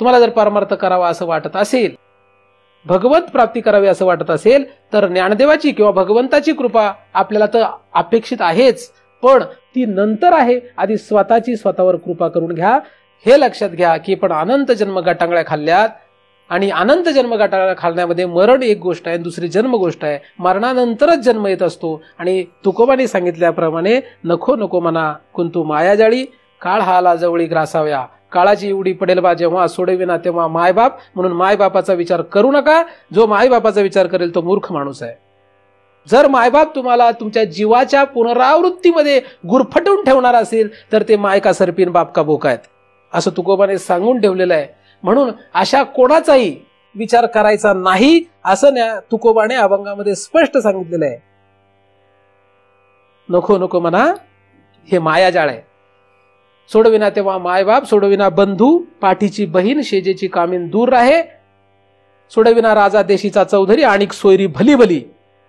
Speaker 2: तुम्हाला जर परमार्थ करावा असं वाटत असेल, भगवत प्राप्ती करावी असं वाटत असेल तर ज्ञानदेवाची किंवा भगवंताची कृपा आपल्याला तर अपेक्षित आहेच, पण ती नंतर आहे. आधी स्वतःची स्वतःवर कृपा करून घ्या. हे लक्षात घ्या की पण अनंत जन्म गाटांगळ्या खाल्ल्यात आणि अनंत जन्म गाटांगळ्या खाल्ल्यामध्ये मरण एक गोष्ट आहे, दुसरी जन्म गोष्ट आहे. मरणानंतरच जन्म येत असतो. आणि तुकोबाने सांगितल्याप्रमाणे नको नको मना कुंतू मायाजाळी, काळ हाला जवळी ग्रासाव्या, काळाची एवढी पडेल बा जेव्हा सोडविना तेव्हा मायबाप. म्हणून मायबापाचा विचार करू नका. जो मायबापाचा विचार करेल तो मूर्ख माणूस आहे. जर मायबाप तुम्हाला तुमच्या जीवाच्या पुनरावृत्तीमध्ये गुरफटून ठेवणार असेल तर ते माय का सरपीन बाप का बोका आहेत असं तुकोबाने सांगून ठेवलेलं आहे. म्हणून अशा कोणाचाही विचार करायचा नाही असं तुकोबाने अभंगामध्ये स्पष्ट सांगितलेलं आहे. नको नको म्हणा, हे मायाजाळ आहे. सोडविना तेव्हा मायबाप, सोडविना बंधू, पाठीची बहीण, शेजेची कामीन दूर राहे, सोडविना राजा देशीचा चौधरी, आणिक सोयरी भली भली.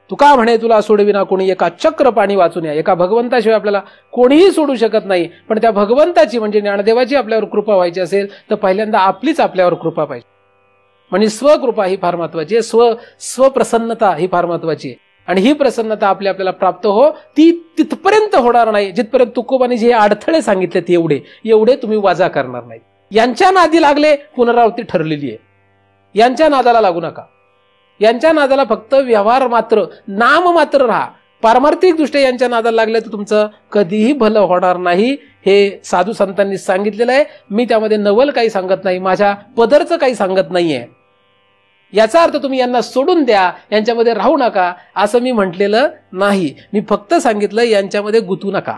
Speaker 2: तुका म्हणे तुला सोडविना कोणी, एका चक्र पाणी वाचून या. एका भगवंताशिवाय आपल्याला कोणीही सोडू शकत नाही. पण त्या भगवंताची म्हणजे ज्ञानदेवाची आपल्यावर कृपा व्हायची असेल तर पहिल्यांदा आपलीच आपल्यावर कृपा पाहिजे. म्हणजे स्वकृपा ही फार महत्वाची आहे. स्वप्रसन्नता ही फार महत्वाची आहे. आणि ही प्रसन्नता आपल्याला प्राप्त हो, ती तिथपर्यंत होणार नाही जिथपर्यंत तुकोबाने जे अडथळे सांगितलेत एवढे तुम्ही वजा करणार नाही. यांच्या नादी लागले पुनरावृत्ती ठरलेली आहे. यांच्या नादाला लागू नका. यांच्या नादाला फक्त व्यवहार मात्र, नाम मात्र राहा. पारमार्थिक दृष्ट्या यांच्या नादाला लागले तर तुमचं कधीही भलं होणार नाही. हे साधू संतांनी सांगितलेलं आहे. मी त्यामध्ये नवल काही सांगत नाही, माझ्या पदरचं काही सांगत नाहीये. याचा अर्थ तुम्ही यांना सोडून द्या, यांच्यामध्ये राहू नका असं मी म्हटलेलं नाही. मी फक्त सांगितलं यांच्यामध्ये गुंतू नका,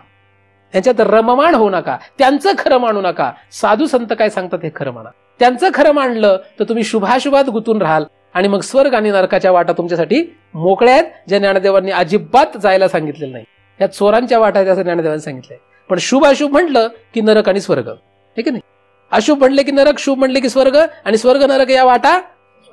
Speaker 2: यांच्यात रममाण होऊ नका, त्यांचं खरं मानू नका. साधू संत काय सांगतात हे खरं माना. त्यांचं खरं मानलं तर तुम्ही शुभाशुभात गुंतून राहाल आणि मग स्वर्ग आणि नरकाच्या वाटा तुमच्यासाठी मोकळ्या आहेत, ज्या ज्ञानदेवांनी अजिबात जायला सांगितलेलं नाही. या चोरांच्या वाटा आहेत असं ज्ञानदेवांनी सांगितलंय. पण शुभ अशुभ म्हटलं की नरक आणि स्वर्ग, ठीक आहे नाही. अशुभ म्हटले की नरक, शुभ म्हटले की स्वर्ग, आणि स्वर्ग नरक या वाटा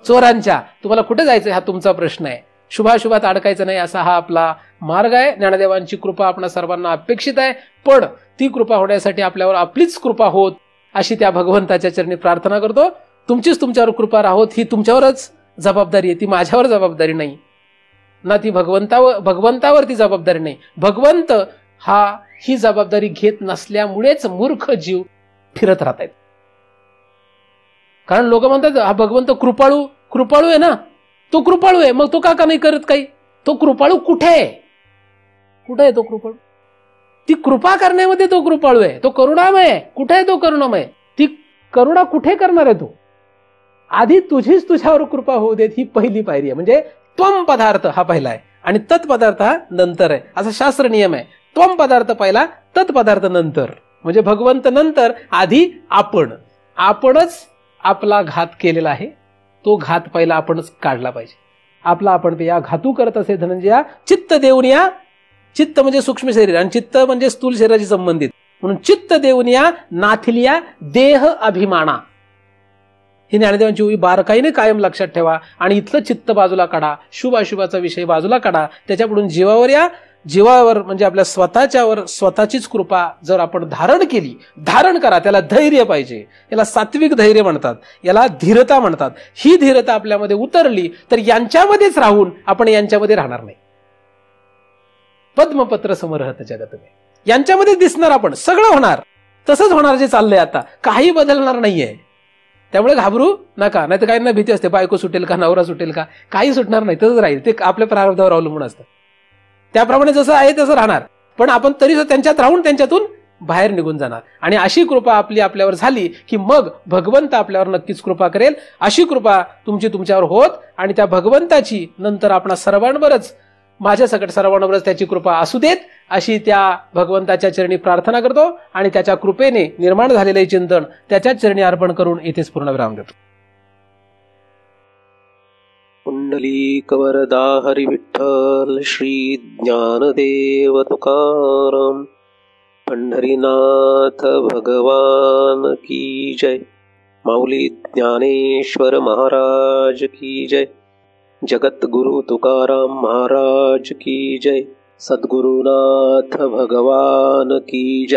Speaker 2: चोरांच्या. तुम्हाला कुठे जायचं हा तुमचा प्रश्न आहे. शुभाशुभात अडकायचं नाही असा हा आपला मार्ग आहे. ज्ञानदेवांची कृपा आपणा सर्वांना अपेक्षित आहे. पण ती कृपा होण्यासाठी आपल्यावर आपलीच कृपा होत अशी त्या भगवंताच्या चरणी प्रार्थना करतो. तुमचीच तुमच्यावर कृपा राहोत ही तुमच्यावरच जबाबदारी आहे, ती माझ्यावर जबाबदारी नाही ना, ती भगवंतावर ती जबाबदारी नाही. भगवंत ही जबाबदारी घेत नसल्यामुळेच मूर्ख जीव फिरत राहत आहेत. कारण लोक म्हणतात हा भगवंत कृपाळू आहे ना, तो कृपाळू आहे, मग तो का नाही करत काही. तो कृपाळू कुठे आहे तो कृपाळू? ती कृपा करण्यामध्ये तो कृपाळू आहे, तो करुणामय आहे. कुठे आहे तो करुणामय? ती करुणा कुठे करणार आहे तो? आधी तुझीच तुझ्यावर कृपा होऊ देत, ही पहिली पायरी आहे. म्हणजे त्वम पदार्थ हा पहिला आहे आणि तत्पदार्थ हा नंतर आहे, असा शास्त्र नियम आहे. त्वम पदार्थ पहिला, तत्पदार्थ नंतर. म्हणजे भगवंत नंतर, आधी आपणच आपला घात केलेला आहे. तो घात पहिला आपणच काढला पाहिजे. आपला आपण या घातू करत असे धनंजया चित्त देऊन या. चित्त म्हणजे सूक्ष्म शरीर आणि चित्त म्हणजे स्थूल शरीराशी संबंधित. म्हणून चित्त देऊन या नाथिलिया देह अभिमाना. ही ज्ञानदेवांची उभी बारकाईने कायम लक्षात ठेवा. आणि इथलं चित्त बाजूला काढा, शुभाशुभाचा विषय बाजूला काढा. त्याच्याकडून जीवावर या. जीवावर म्हणजे आपल्या स्वतःच्यावर स्वतःचीच कृपा जर आपण धारण करा. त्याला धैर्य पाहिजे. याला सात्विक धैर्य म्हणतात, याला धीरता म्हणतात. ही धीरता आपल्यामध्ये उतरली तर यांच्यामध्येच राहून आपण यांच्यामध्ये राहणार नाही. पद्मपत्र समरहत जगतमे, यांच्यामध्येच दिसणार आपण. सगळं होणार, तसंच होणार जे चाललंय आता, काही बदलणार नाहीये. त्यामुळे घाबरू नका. नाही तर काहींना भीती असते, बायको सुटेल का, नवरा सुटेल का. काही सुटणार नाही, तसंच राहील. ते आपल्या प्रारब्धावर अवलंबून असतं. त्याप्रमाणे जसं आहे तसं राहणार. पण आपण तरी त्यांच्यात राहून त्यांच्यातून बाहेर निघून जाणार. आणि अशी कृपा आपल्यावर झाली की मग भगवंत आपल्यावर नक्कीच कृपा करेल. अशी कृपा तुमच्यावर होत आणि त्या भगवंताची नंतर आपण सर्वांवरच, माझ्या सकट सर्वांवरच त्याची कृपा असू देत, अशी त्या भगवंताच्या चरणी प्रार्थना करतो. आणि त्याच्या कृपेने निर्माण झालेले चिंतन त्याच्याच चरणी अर्पण करून इथेच पूर्णविराम देतो.
Speaker 3: पुंडलीक वरदा हरी विठ्ठल श्री ज्ञानदेव तुकाराम. पंढरीनाथ भगवान की जय. माऊली ज्ञानेश्वर महाराज की जय. जगद्गुरु तुकाराम महाराज की जय. सद्गुरुनाथ भगवान की जय.